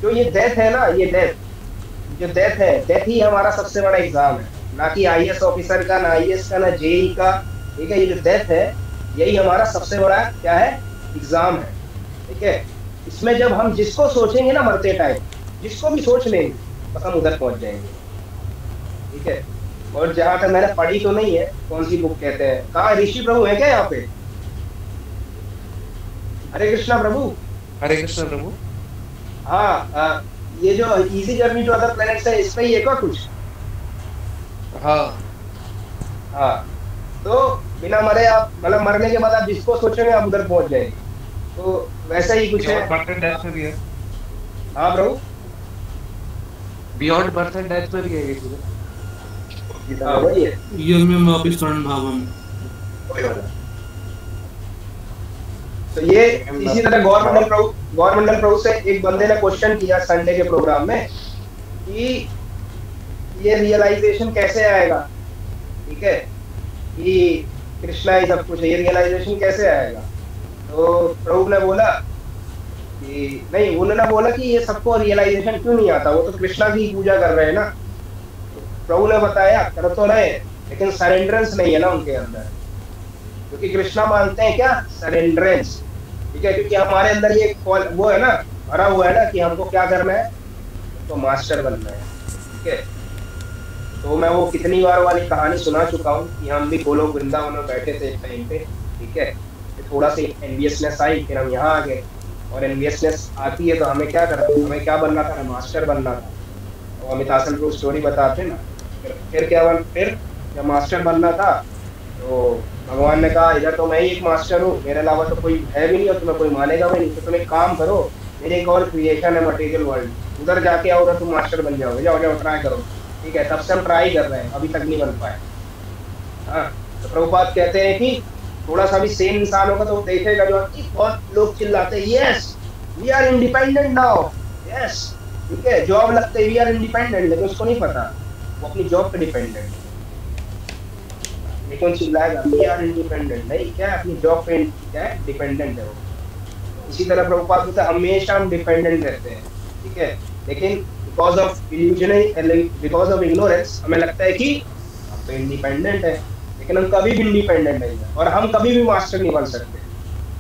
जो ये डेथ है ना, ये डेथ है, डेथ ही हमारा सबसे बड़ा एग्जाम है, ना कि आईएएस ऑफिसर का, ना आईएएस का, ना जेई का, ठीक है। ये जो डेथ है, यही हमारा सबसे बड़ा क्या है, एग्जाम है, ठीक है। इसमें जब हम जिसको सोचेंगे ना मरते टाइम, जिसको भी सोच लेंगे, बस हम उधर पहुंच जाएंगे, ठीक है। और जहां तक मैंने पढ़ी तो नहीं है, कौन सी बुक कहते हैं, कहाँ ऋषि प्रभु है क्या यहाँ पे? हरे कृष्णा प्रभु। हरे कृष्ण प्रभु। हाँ, ये जो easy journey to other planets है, इस पे ही है क्या कुछ? हाँ, तो बिना मरे आप, मतलब मरने के बाद आप जिसको सोचेंगे आप उधर पहुंच जाएंगे, तो वैसा ही कुछ है। बर्थ एंड डेथ में भी है। हाँ प्रभु, बियॉन्ड बर्थ एंड डेथ में भी है ये चीज़। हाँ वही है। यज्ञ वापिस स्वर्ण भावम। तो ये इसी तरह गवर्नमेंटल प्रभु से एक बंदे ने क्वेश्चन किया संडे के प्रोग्राम में कि ये रियलाइजेशन कैसे आएगा, ठीक है, कि कृष्णा ही सब कुछ है, ये रियलाइजेशन कैसे आएगा? तो प्रभु ने बोला कि नहीं, उन्होंने बोला कि ये सबको रियलाइजेशन क्यों नहीं आता, वो तो कृष्णा की पूजा कर रहे हैं ना। प्रभु ने बताया कर तो रहे, लेकिन सरेंडरेंस नहीं है ना उनके अंदर, क्योंकि कृष्णा मानते हैं क्या, सरेंडरेंस, ठीक है। क्योंकि हमारे अंदर ये वो है ना, भरा हुआ है ना कि हमको क्या करना है, तो मास्टर बनना है, ठीक है। तो मैं वो कितनी बार वाली कहानी सुना चुका हूँ कि हम भी गोलोक वृंदावन में बैठे थे एक टाइम पे, ठीक है, थोड़ा सी एनवियसनेस आई, फिर हम यहाँ आ गए, और एनवियसनेस आती है तो हमें क्या करना, हमें क्या बनना था, मास्टर बनना था। तो अमिताभ बच्चन को स्टोरी बताते ना, फिर क्या फिर जब मास्टर बनना था तो भगवान ने कहा इधर तो मैं ही एक मास्टर हूँ, मेरे अलावा तो कोई है भी नहीं और तुम्हें कोई मानेगा भी नहीं, तो तुम एक काम करो, मेरी एक और क्रिएशन है मटेरियल वर्ल्ड, उधर जाके आओ, उधर तुम मास्टर बन जाओगे, जाओ ट्राई करो, ठीक है। तब से हम ट्राई कर रहे हैं, अभी तक नहीं बन पाए। हाँ, तो प्रभुपाद कहते हैं कि थोड़ा सा भी सेम इंसान होगा तो देखेगा जो बहुत लोग चिल्लाते हैं yes we are independent now, yes, ठीक है, जॉब लगते वी आर इंडिपेंडेंट, लेकिन उसको नहीं पता वो अपनी जॉब पे डिपेंडेंट, लेकिन चिल्लाएगा वी आर इंडिपेंडेंट, नहीं, क्या अपनी जॉब पे क्या डिपेंडेंट है वो। इसी तरह प्रभुपाद बोलते हैं हमेशा हम डिपेंडेंट रहते हैं, ठीक है, लेकिन because of illusion, because of ignorance हमें लगता है कि हम तो इंडिपेंडेंट है, लेकिन हम कभी भी इंडिपेंडेंट नहीं है, और हम कभी भी मास्टर नहीं बन सकते,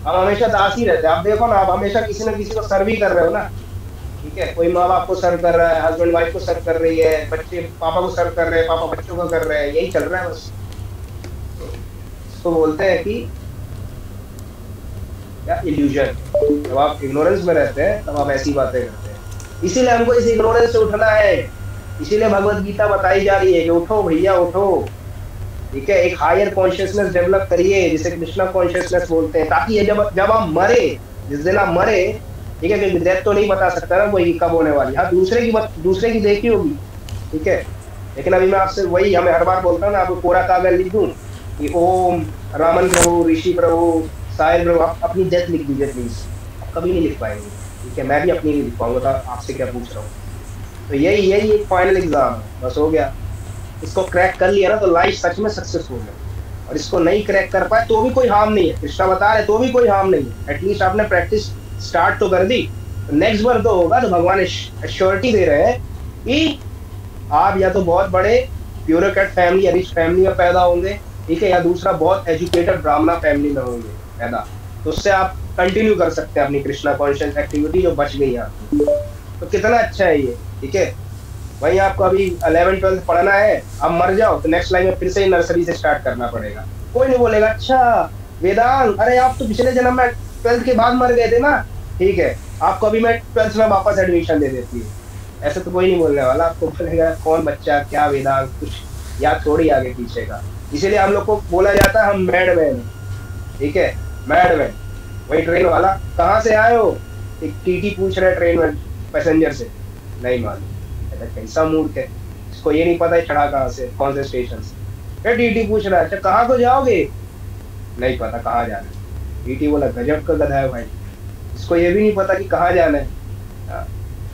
हम हमेशा दास ही रहते हैं। आप देखो ना, आप हमेशा किसी न किसी को सर्व ही कर रहे हो ना, ठीक है, कोई माँ बाप को सर्व कर रहा है, हस्बैंड वाइफ को सर्व कर रही है, बच्चे पापा को सर्व कर रहे हैं, पापा बच्चों को कर रहे हैं, यही चल रहा है बस। तो बोलते हैं कि क्या इल्यूजन, जब आप इग्नोरेंस में रहते हैं तब आप ऐसी बातें करते हैं, इसीलिए हमको इस इग्नोरेंस से उठना है, इसीलिए भगवत गीता बताई जा रही है कि उठो भैया उठो, ठीक है, एक हायर कॉन्शियसनेस डेवलप करिए जिसे कृष्णा कॉन्शियसनेस बोलते हैं, ताकि ये जब आप मरे, जिस दिन आप मरे, ठीक है, क्योंकि डेथ तो नहीं बता सकता ना कोई कब होने वाली, हाँ दूसरे की देखी होगी, ठीक है, लेकिन अभी मैं आपसे वही हमें हर बार बोलता हूँ ना, आपको कोरा कागज लिख दूं कि ओम रामन प्रभु, ऋषि प्रभु, साहिल प्रभु, आप अपनी डेथ लिख दीजिए प्लीज, कभी नहीं लिख पाएंगे, ठीक है, मैं भी अपनी नहीं लिख पाऊंगा, तो आपसे क्या पूछ रहा हूँ। तो यही एक फाइनल एग्जाम है, बस हो गया, इसको क्रैक कर लिया ना तो लाइफ सच में सक्सेसफुल है, और इसको नहीं क्रैक कर पाए तो भी कोई हार्म नहीं है, कृष्णा बता रहे तो भी कोई हार्म नहीं है, एटलीस्ट आपने प्रैक्टिस स्टार्ट तो कर दी, तो नेक्स्ट बार तो होगा, तो भगवान एश्योरिटी दे रहे हैं कि आप या तो बहुत बड़े ब्यूरोक्रेट फैमिली, रिच फैमिली में पैदा होंगे, ठीक है, या दूसरा बहुत एजुकेटेड ब्राह्मणा फैमिली में होंगे पैदा, तो उससे आप कंटिन्यू कर सकते हैं अपनी कृष्णा कॉन्शियस एक्टिविटी जो बच गई है आपकी, तो कितना अच्छा है ये, ठीक है। वहीं आपको अभी 11th-12th पढ़ना है, अब मर जाओ तो नेक्स्ट लाइन में फिर से नर्सरी से स्टार्ट करना पड़ेगा, कोई नहीं बोलेगा अच्छा वेदांत, अरे आप तो पिछले जन्म में 12th के बाद मर गए थे ना, ठीक है, आपको अभी मैं 12th में वापस एडमिशन दे देती है, ऐसा तो कोई नहीं बोलने वाला, आपको बोलेगा कौन बच्चा क्या वेदांत, कुछ याद थोड़ी आगे पीछे का, इसीलिए हम लोग को बोला जाता है हम मैडमैन, ठीक है, मैडमैन। वही ट्रेन वाला, कहाँ से आए हो, एक टीटी पूछ रहा है ट्रेन में पैसेंजर से, नहीं मालूम। कहता कैसा मूर्ख है, इसको ये नहीं पता है चढ़ा कहाँ से, कौन से स्टेशन से। फिर टीटी पूछ रहा है अच्छा कहाँ को जाओगे, नहीं पता कहाँ जाना है। टीटी बोला गजब का गधा है भाई, इसको ये भी नहीं पता कि कहाँ जाना है।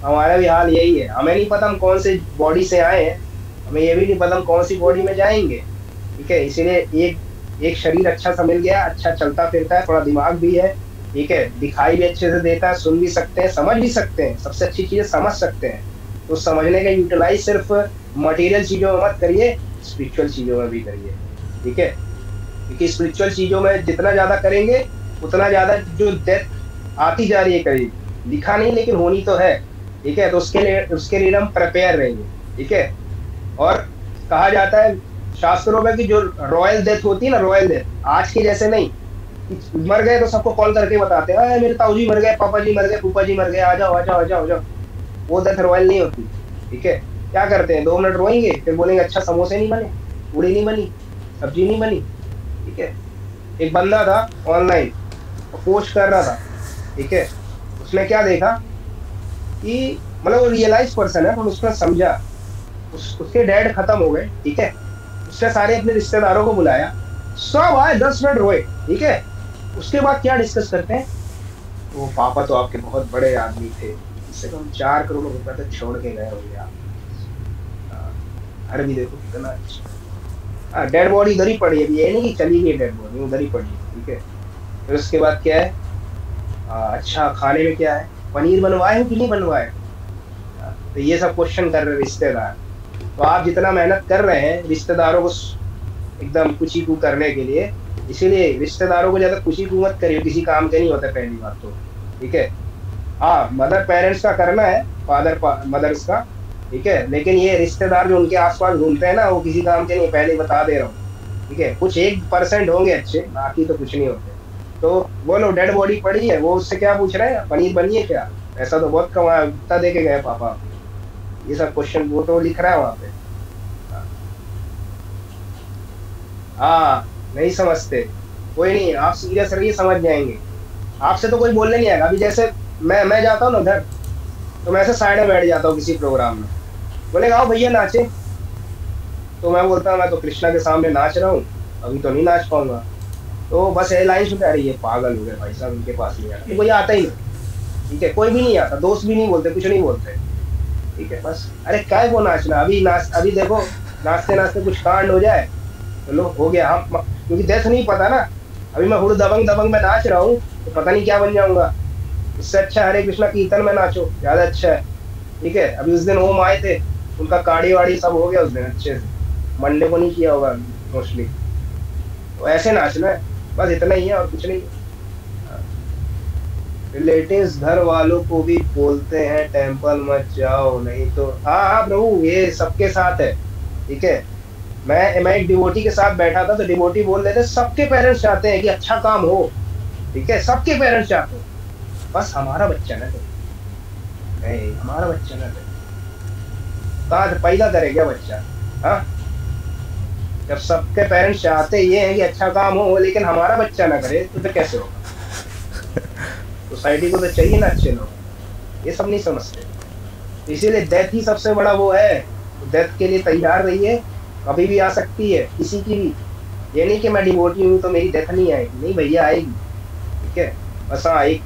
हमारा भी हाल यही है, हमें नहीं पता हम कौन से बॉडी से आए हैं, हमें ये भी नहीं पता हम कौन सी बॉडी में जाएंगे, ठीक है। इसीलिए एक शरीर अच्छा सा मिल गया, अच्छा चलता फिरता है, थोड़ा दिमाग भी है, ठीक है, दिखाई भी अच्छे से देता है, सुन भी सकते हैं, समझ भी सकते हैं, सबसे अच्छी चीजें समझ सकते हैं। तो समझने का यूटिलाइज सिर्फ मटेरियल चीजों में मत करिए, स्पिरिचुअल चीजों में भी करिए, ठीक है। क्योंकि स्पिरिचुअल चीजों में जितना ज्यादा करेंगे उतना ज्यादा जो डेथ आती जा रही है करीब, लिखा नहीं लेकिन होनी तो है, ठीक है। तो उसके लिए हम प्रिपेयर रहेंगे, ठीक है। और कहा जाता है शास्त्रों में कि जो रॉयल डेथ होती है ना, रॉयल डेथ, आज के जैसे नहीं, मर गए तो सबको कॉल करके बताते हैं मेरे ताऊ जी मर गए, पापा जी मर गए, फूफा जी मर गए, आ जाओ आ जाओ आ जाओ आ जाओ। वो डेथ रॉयल नहीं होती, ठीक है। क्या करते हैं, 2 मिनट रोएंगे, फिर बोलेंगे अच्छा समोसे नहीं बने, पूड़ी नहीं बनी, सब्जी नहीं बनी, ठीक है। एक बंदा था ऑनलाइन पोस्ट कर रहा था, ठीक है। उसने क्या देखा कि मतलब वो रियलाइज पर्सन है, तो उसने समझा उसके डैड खत्म हो गए, ठीक है। उसने सारे अपने रिश्तेदारों को बुलाया, सब आए, 10 मिनट रोए, ठीक है। उसके बाद क्या डिस्कस करते हैं, वो पापा तो आपके बहुत बड़े आदमी थे, इससे कम 4 करोड़ रुपए तक छोड़ के गए होंगे आप, घर भी देखो कितना अच्छा। डेड बॉडी उधर ही पड़ी है, ये नहीं कि चली गई डेड बॉडी, उधर ही पड़ी है, ठीक है। फिर उसके बाद क्या है, अच्छा खाने में क्या है, पनीर बनवाए हो कि नहीं बनवाए, तो ये सब क्वेश्चन कर रहे रिश्तेदार। तो आप जितना मेहनत कर रहे हैं रिश्तेदारों को एकदम कुची कू करने के लिए, इसीलिए रिश्तेदारों को ज्यादा कुची कू मत करिए, किसी काम के नहीं होता पहली बात तो, ठीक है। हाँ मदर पेरेंट्स का करना है, फादर मदर्स का, ठीक है। लेकिन ये रिश्तेदार जो उनके आसपास घूमते हैं ना, वो किसी काम के नहीं, पहले बता दे रहा हूँ, ठीक है। कुछ 1% होंगे अच्छे, बाकी तो कुछ नहीं होते। तो वो लोग डेड बॉडी पड़ी है, वो उससे क्या पूछ रहे हैं, पनीर बनी है क्या, ऐसा तो बहुत कमाया, इतना दे के गए पापा, ये सब क्वेश्चन वो तो लिख रहा है वहाँ पे। हाँ नहीं समझते, कोई नहीं, आप सीरियस रहिए, समझ जाएंगे। आपसे तो कोई बोलने नहीं आएगा। अभी जैसे मैं जाता हूँ ना घर, तो मैं ऐसे साइड में बैठ जाता हूँ किसी प्रोग्राम में, बोलेगा आओ भैया नाचे, तो मैं बोलता हूँ मैं तो कृष्णा के सामने नाच रहा हूँ, अभी तो नहीं नाच पाऊंगा। तो बस एयरलाइन से कह रही है पागल हो गए भाई साहब, उनके पास नहीं आता, कोई आता ही नहीं, ठीक है। कोई भी नहीं आता, दोस्त भी नहीं बोलते, कुछ नहीं बोलते, ठीक है। बस अरे क्या है वो नाचना, अभी देखो नाचते नाचते कुछ कांड हो जाए, चलो हो गया, हम क्योंकि डेथ नहीं पता ना, अभी मैं हुड़ दबंग दबंग में नाच रहा हूँ तो पता नहीं क्या बन जाऊंगा। इससे अच्छा हरे कृष्णा कीर्तन में नाचो, ज्यादा अच्छा है, ठीक है। अभी उस दिन ओम आए थे, उनका काड़ी वाड़ी सब हो गया उस दिन अच्छे से, मंडे को नहीं किया होगा मोस्टली। तो ऐसे नाचना है, बस इतना ही है और कुछ नहीं। रिलेटिव्स घर वालों को भी बोलते हैं टेंपल मत जाओ, नहीं तो हाँ प्रभु ये सबके साथ है, ठीक है। मैं एक डिवोटी के साथ बैठा था, तो डिवोटी बोल रहे थे सबके पेरेंट्स चाहते हैं कि अच्छा काम हो, ठीक है, सबके पेरेंट्स चाहते हैं, बस हमारा बच्चा ना करे, हमारा बच्चा ना करे। कहाँ से पैदा करे क्या बच्चा, हाँ? जब सबके पेरेंट्स चाहते ये हैं कि अच्छा काम हो, लेकिन हमारा बच्चा ना करे, तो फिर कैसे होगा? सोसाइटी को तो चाहिए ना अच्छे लोग, ये सब नहीं समझते। इसीलिए डेथ ही सबसे बड़ा वो है, डेथ के लिए तैयार रहिए, कभी भी आ सकती है किसी की भी। ये नहीं कि मैं डिवोटी हूँ तो मेरी डेथ नहीं आएगी, नहीं भैया आएगी, ठीक है। बस हाँ एक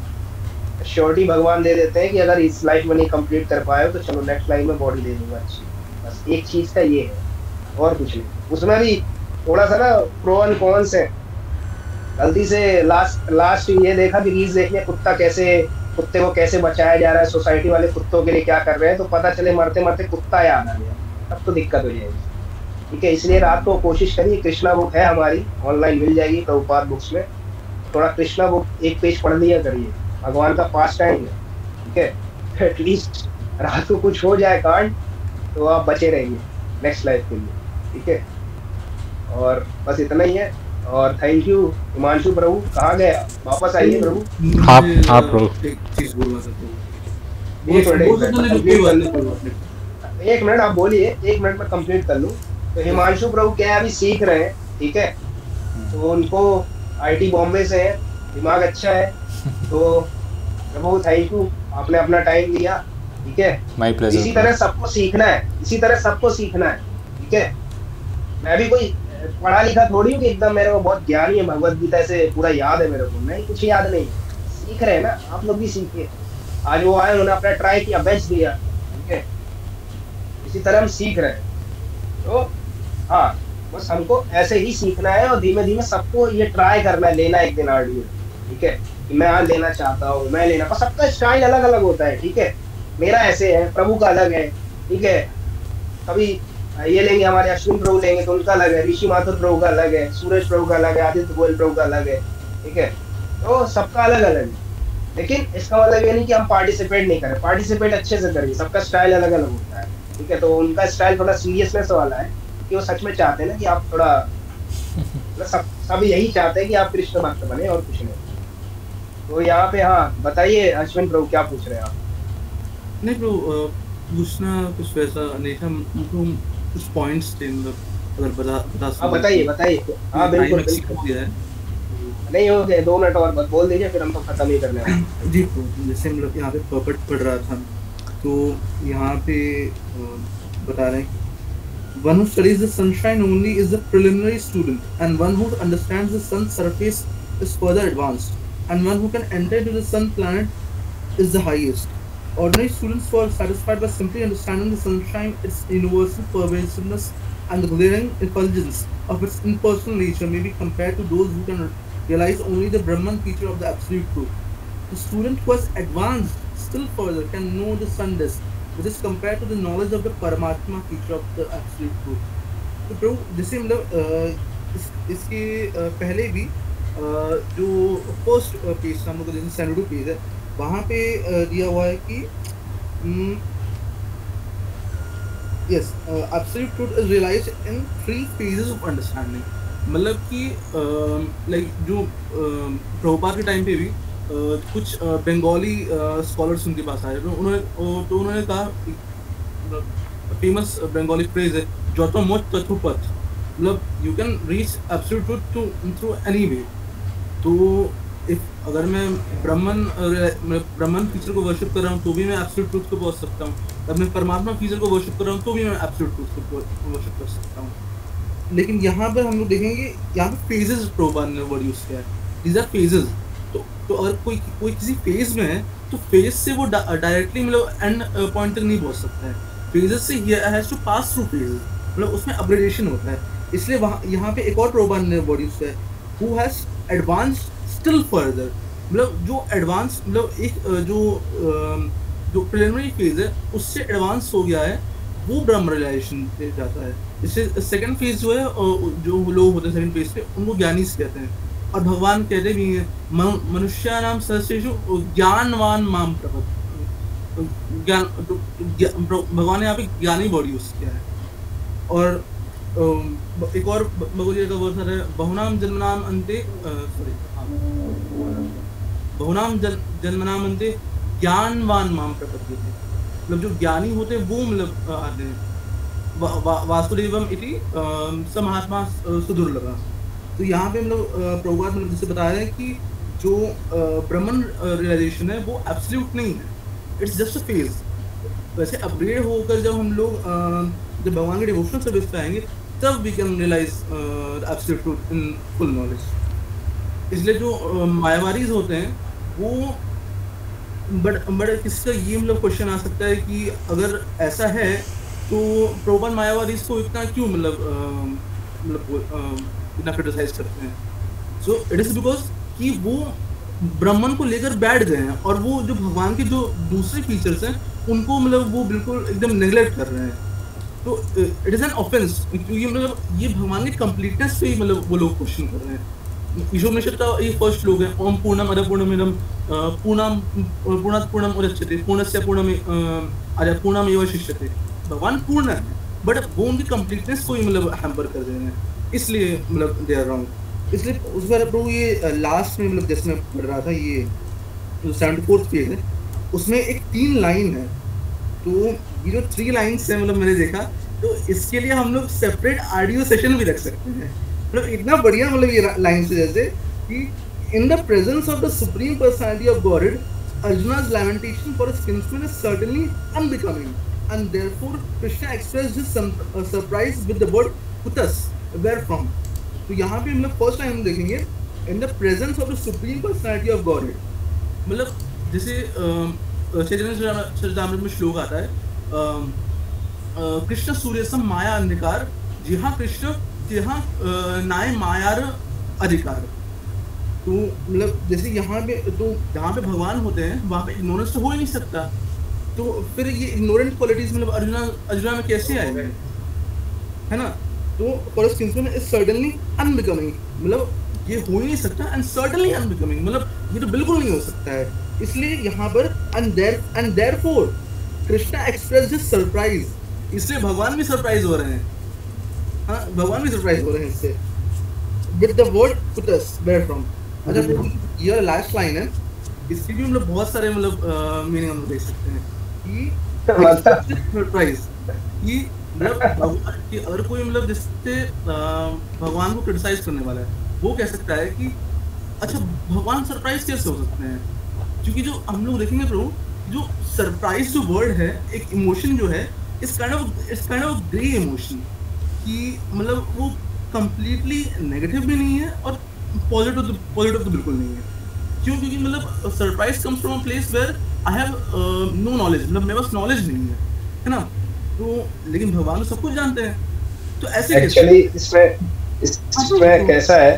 श्योरिटी भगवान दे देते हैं कि अगर इस लाइफ में नहीं कंप्लीट कर पाए तो चलो नेक्स्ट लाइफ में बॉडी दे दूंगा अच्छी, बस एक चीज का ये है और कुछ नहीं। उसमें भी थोड़ा सा ना प्रो एंड कॉन्स है। गलती से लास्ट ये देखा कि रील्स देख लिया कुत्ते को कैसे बचाया जा रहा है, सोसाइटी वाले कुत्तों के लिए क्या कर रहे हैं, तो पता चले मरते मरते कुत्ता याद आ गया, तब तो दिक्कत हो जाएगी, ठीक है। इसलिए रात को कोशिश करिए, कृष्णा बुक है हमारी ऑनलाइन मिल जाएगी प्रभुपाद बुक्स में, थोड़ा कृष्णा बुक एक पेज पढ़ लिया करिए, भगवान का पास टाइम है, ठीक है। एटलीस्ट रात को कुछ हो जाए कांड तो आप बचे रहेंगे नेक्स्ट लाइफ के लिए, ठीक है। और बस इतना ही है, और थैंक यू हिमांशु प्रभु। कहाँ गए, वापस आइए प्रभु। हाँ प्रभु, एक चीज बोलना था एक मिनट आप बोलिए, 1 मिनट में कंप्लीट कर लूँ। तो हिमांशु प्रभु क्या अभी सीख रहे हैं, ठीक है। तो उनको आईटी बॉम्बे से है, दिमाग अच्छा है। तो प्रभु थैंक यू, आपने अपना टाइम दिया, ठीक है। My pleasure. इसी तरह सबको सीखना है, इसी तरह सबको सीखना है, ठीक है। मैं भी कोई पढ़ा लिखा थोड़ी हूँ कि एकदम मेरे को बहुत ज्ञानी है, भगवत गीता से पूरा याद है मेरे को, नहीं कुछ याद नहीं। सीख रहे हैं ना, आप लोग भी सीखिए। आज वो आए, उन्होंने अपना ट्राई किया, बेस्ट दिया, ठीक है। इसी तरह हम सीख रहे हैं। तो हाँ, बस हमको ऐसे ही सीखना है और धीमे धीमे सबको ये ट्राई करना है, लेना एक दिन ऑडियो, ठीक है। कि मैं आज लेना चाहता हूँ, मैं लेना, पर सबका स्टाइल अलग अलग होता है, ठीक है। मेरा ऐसे है, प्रभु का अलग है, ठीक है। कभी ये लेंगे, हमारे अश्विन प्रभु लेंगे तो उनका अलग है, ऋषि माथुर प्रभु का अलग है, सूरज प्रभु का अलग है, आदित्य गोयल प्रभु का अलग है, ठीक है। तो सबका अलग अलग है, लेकिन इसका मतलब ये नहीं कि हम पार्टिसिपेट नहीं करें, पार्टिसिपेट अच्छे से करिए। सबका स्टाइल अलग अलग होता है, ठीक है। तो उनका स्टाइल थोड़ा सीरियसनेस वाला है कि वो सच में चाहते हैं ना कि आप थोड़ा सब यही चाहते हैं कि आप कृष्ण भक्त बने और कुछ नहीं। तो यहाँ पे हाँ बताइए अश्विन प्रभु, क्या पूछ रहे हैं आप? नहीं प्रभु, पूछना कुछ वैसा नहीं था, मुझको कुछ पॉइंट्स थे, मतलब अगर बता हाँ बताइए बताइए। हाँ बिल्कुल बिल्कुल, नहीं हो गए 2 मिनट और बस बोल दीजिए, फिर हम तो खत्म ही करने वाले। जी प्रभु, जैसे मतलब यहाँ पे पर्पट पढ़ रहा था, तो यहाँ पे बता रहे हैं one who studies the sunshine only is the preliminary student, and one who understands the sun's surface is further advanced, and one who can enter into the sun planet is the highest. Ordinary students who are satisfied by simply understanding the sunshine, its universal pervasiveness, and the glaring effulgence of its impersonal nature may be compared to those who can realize only the Brahman feature of the absolute truth. The student who has advanced still further can know the sun disk, which is compared to the knowledge of the Paramatma feature of the absolute truth. तो प्रभु जैसे मतलब इसके पहले भी जो first page था, हम लोग जैसे सैनडू पेज है, वहाँ पे दिया हुआ है कि yes, absolute truth is realized in 3 phases of understanding. मतलब कि लाइक जो प्रभुपाद के टाइम पे भी कुछ बंगाली स्कॉलर्स उनके पास आए, तो उन्होंने कहा, फेमस बंगाली फ्रेज है जतो मोच तथुपथ, मतलब you can reach absolute truth through any way. तो इफ अगर मैं ब्राह्मण फीचर को वर्शिप कर रहा हूँ तो भी मैं एब्सोल्यूट ट्रुथ को पहुँच सकता हूँ, अगर मैं परमात्मा फीचर को वर्शिप कर रहा हूँ तो भी मैं एब्सोल्यूट ट्रुथ को वर्शिप कर सकता हूँ। लेकिन यहाँ पर हम लोग देखेंगे, यहाँ पे फेजेस प्रभुपाद ने वर्ड यूज किया है, दीज आर फेजेस। तो अगर कोई किसी फेज में है तो फेज से वो डायरेक्टली मतलब एंड पॉइंट तक नहीं पहुंच सकता है, फेजेस से ही has to pass through phases, मतलब उसमें अपग्रेडेशन होता है। इसलिए वहाँ यहाँ पे एक और प्रभुपाद ने वर्ड यूज किया है, who has advanced still further, मतलब जो एडवांस मतलब एक जो प्रिलिमिनरी फेज है उससे एडवांस हो गया है, वो ब्रह्म रियलाइजेशन पे जाता है। इससे सेकंड फेज जो है, जो लोग होते हैं सेकंड फेज पे, उनको ज्ञानी से कहते हैं। और भगवान कहते भी हैं मनुष्य नाम सहस्रेषु ज्ञानवान माम प्रपद, ज्ञान भगवान ने यहाँ पे ज्ञानी वर्ड यूज किया है। और एक और भगवद गीता का वर्ड है, बहुनाम जन्मनाम अन्ते बहुनाम जन्मनाम अन्ते ज्ञानवान माम प्रपद्यते, मतलब जो ज्ञानी होते हैं वो मतलब आते हैं। वासुदेवम इति स महात्मा सुदुर्लभः। तो यहाँ पे हम लोग प्रभुपाद मतलब जैसे बता रहे हैं कि जो ब्रह्मन रियलाइजेशन है वो एब्सोल्यूट नहीं है, इट्स जस्ट अ फेज। वैसे अपग्रेड होकर जब हम लोग जब भगवान के डिवोशनल सर्विस पे आएंगे तब we can realize absolute truth in full knowledge. इसलिए जो मायावारीज होते हैं वो बट किसका ये मतलब क्वेश्चन आ सकता है कि अगर ऐसा है तो प्रभुपाद मायावारीज को इतना क्यों मतलब इतना क्रिटिसाइज करते हैं। सो इट इज बिकॉज कि वो ब्राह्मण को लेकर बैठ गए हैं और वो जो भगवान के जो दूसरे फीचर्स हैं उनको मतलब वो बिल्कुल एकदम नेग्लेक्ट कर रहे हैं। तो इट इज एन ऑफेंस, क्योंकि मतलब ये भगवान की कंप्लीटनेस पे ही मतलब वो लोग क्वेश्चन कर रहे हैं। ईशोपनिषद का ये फर्स्ट श्लोक है, ओम पूर्णम अद पूर्णमिदं पूर्णात् पूर्णम उदच्यते पूर्णस्य पूर्णमेव शिष्यते। भगवान पूर्ण है बट वो उनकी कंप्लीटनेस को ही मतलब हैम्पर कर रहे हैं, इसलिए मतलब दे आर रॉन्ग। इसलिए उस बार प्रभु ये लास्ट में मतलब जैसे मैं पढ़ रहा था, ये जो 74th पेज है उसमें एक 3 लाइन है। तो ये जो 3 लाइन्स है मतलब मैंने देखा, तो इसके लिए हम लोग सेपरेट ऑडियो सेशन भी रख सकते हैं। मतलब इतना बढ़िया मतलब ये लाइन से जैसे कि in the presence of the supreme personality of God Arjuna's lamentation for his kinsman is certainly unbecoming, and therefore Krishna expressed his surprise with the word kutas, where from. तो यहाँ पे मतलब फर्स्ट टाइम हम देखेंगे in the presence of the supreme personality of Godhead. मतलब जैसे चैतन्य चरितामृत में श्लोक आता है कृष्ण सूर्य सम माया अंधकार जिहा कृष्ण जिहा नाय मायार अधिकार. तो मतलब जैसे यहाँ पे तो जहाँ पे भगवान होते हैं वहाँ पे इग्नोरेंस तो हो ही नहीं सकता. तो फिर ये इग्नोरेंट क्वालिटीज मतलब अर्जुना में कैसे आएंगे, है ना. तो for his kinsman is certainly unbecoming, मतलब ये हो ही नहीं सकता. एंड सर्टेनली अनबिकमिंग मतलब ये तो बिल्कुल नहीं हो सकता है. इसलिए यहाँ पर and therefore Krishna expressed his surprise, इसलिए भगवान भी सरप्राइज हो रहे हैं. हाँ, भगवान भी सरप्राइज हो रहे हैं इससे विद द वर्ड कुतस वेयर फ्रॉम. अच्छा, ये लास्ट लाइन है, इसकी भी मतलब बहुत सारे मतलब मीनिंग हम देख सकते हैं कि सरप्राइज कि मतलब कि अगर कोई मतलब जिससे भगवान को क्रिटिसाइज करने वाला है वो कह सकता है कि अच्छा भगवान सरप्राइज कैसे हो सकते हैं. क्योंकि जो हम लोग देखेंगे प्रभु, जो सरप्राइज जो वर्ड है एक इमोशन जो है इस काइंड ऑफ ग्रे इमोशन कि मतलब वो कंप्लीटली नेगेटिव भी नहीं है और पॉजिटिव तो बिल्कुल नहीं है. क्यों? क्योंकि मतलब surprise comes from a place where I have no knowledge, मतलब मेरे पास नॉलेज नहीं है ना. तो लेकिन भगवान तो सब कुछ जानते हैं. तो ऐसे एक्चुअली इसमें कैसा है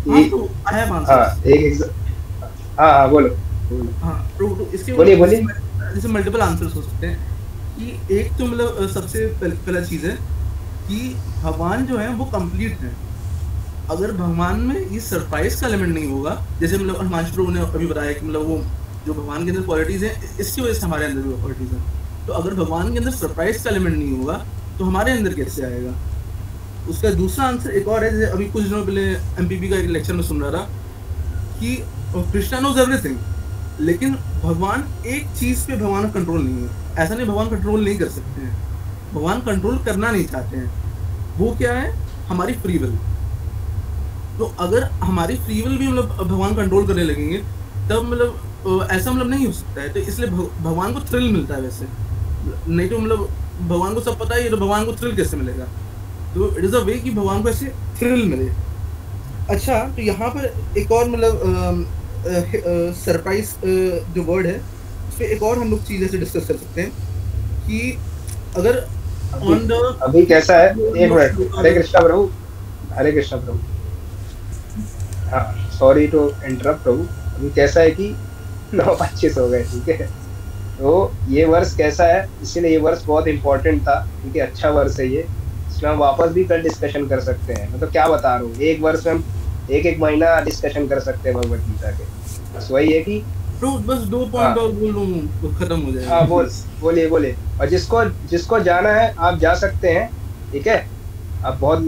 कि तो आई हैव आंसर. हाँ बोलो. हाँ तो इसके बोलिए. जैसे मल्टीपल आंसर्स हो सकते हैं कि एक तो मतलब सबसे पहला चीज़ है कि भगवान जो है वो कंप्लीट है. अगर भगवान में ये सरप्राइज का एलिमेंट नहीं होगा, जैसे मतलब हिमांशु प्रभु ने अभी बताया कि मतलब वो जो भगवान के अंदर क्वालिटीज़ हैं इसकी वजह से हमारे अंदर भी क्वालिटीज़ हैं. तो अगर भगवान के अंदर सरप्राइज का एलिमेंट नहीं होगा तो हमारे अंदर कैसे आएगा. उसका दूसरा आंसर एक और है, जैसे अभी कुछ दिनों पहले MPP का एक लेक्चर में सुन रहा था कि कृष्णा नोज एवरीथिंग, लेकिन भगवान एक चीज़ पे भगवान का कंट्रोल नहीं है. ऐसा नहीं भगवान कंट्रोल नहीं कर सकते हैं, भगवान कंट्रोल करना नहीं चाहते हैं. वो क्या है? हमारी फ्री विल. तो अगर हमारी फ्री विल भी मतलब भगवान कंट्रोल करने लगेंगे तब मतलब ऐसा मतलब नहीं हो सकता है. तो इसलिए भगवान को थ्रिल मिलता है वैसे, नहीं तो मतलब भगवान को सब पता है, ये तो भगवान को थ्रिल कैसे मिलेगा. तो इट इज़ अ वे कि भगवान को ऐसे थ्रिल मिले. अच्छा, तो यहाँ पर एक और मतलब सरप्राइज जो वर्ड है उस पर एक और हम लोग चीज़ ऐसे डिस्कस कर सकते हैं कि अगर ऑन द अभी कैसा है, एक मिनट. हरे कृष्णा प्रभु. हाँ, सॉरी टू इंटरप्ट प्रभु. अभी कैसा है कि 9:25 हो गए, ठीक है. तो ये वर्ष कैसा है, इसीलिए ये वर्ष बहुत इंपॉर्टेंट था क्योंकि अच्छा वर्ष है ये. इसमें हम वापस भी कल डिस्कशन कर सकते हैं. मतलब क्या बता रहा हूँ, एक वर्ष में हम एक महीना डिस्कशन कर सकते हैं भगवद गीता के. बस वही है कि बस 2 पॉइंट और बोल लूँ तो खत्म हो जाएगा. हाँ बोलिए. और जिसको जाना है आप जा सकते हैं, ठीक है. अब बहुत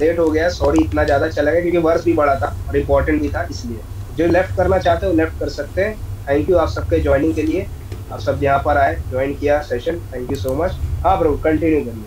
लेट हो गया, सॉरी इतना ज़्यादा चला गया क्योंकि वर्ष भी बड़ा था और इम्पोर्टेंट भी था. इसलिए जो लेफ्ट करना चाहते हो लेफ्ट कर सकते हैं. थैंक यू आप सबके ज्वाइनिंग के लिए. आप सब यहाँ पर आए, ज्वाइन किया session. Thank you so much. हाँ ब्रो, कंटिन्यू करिए.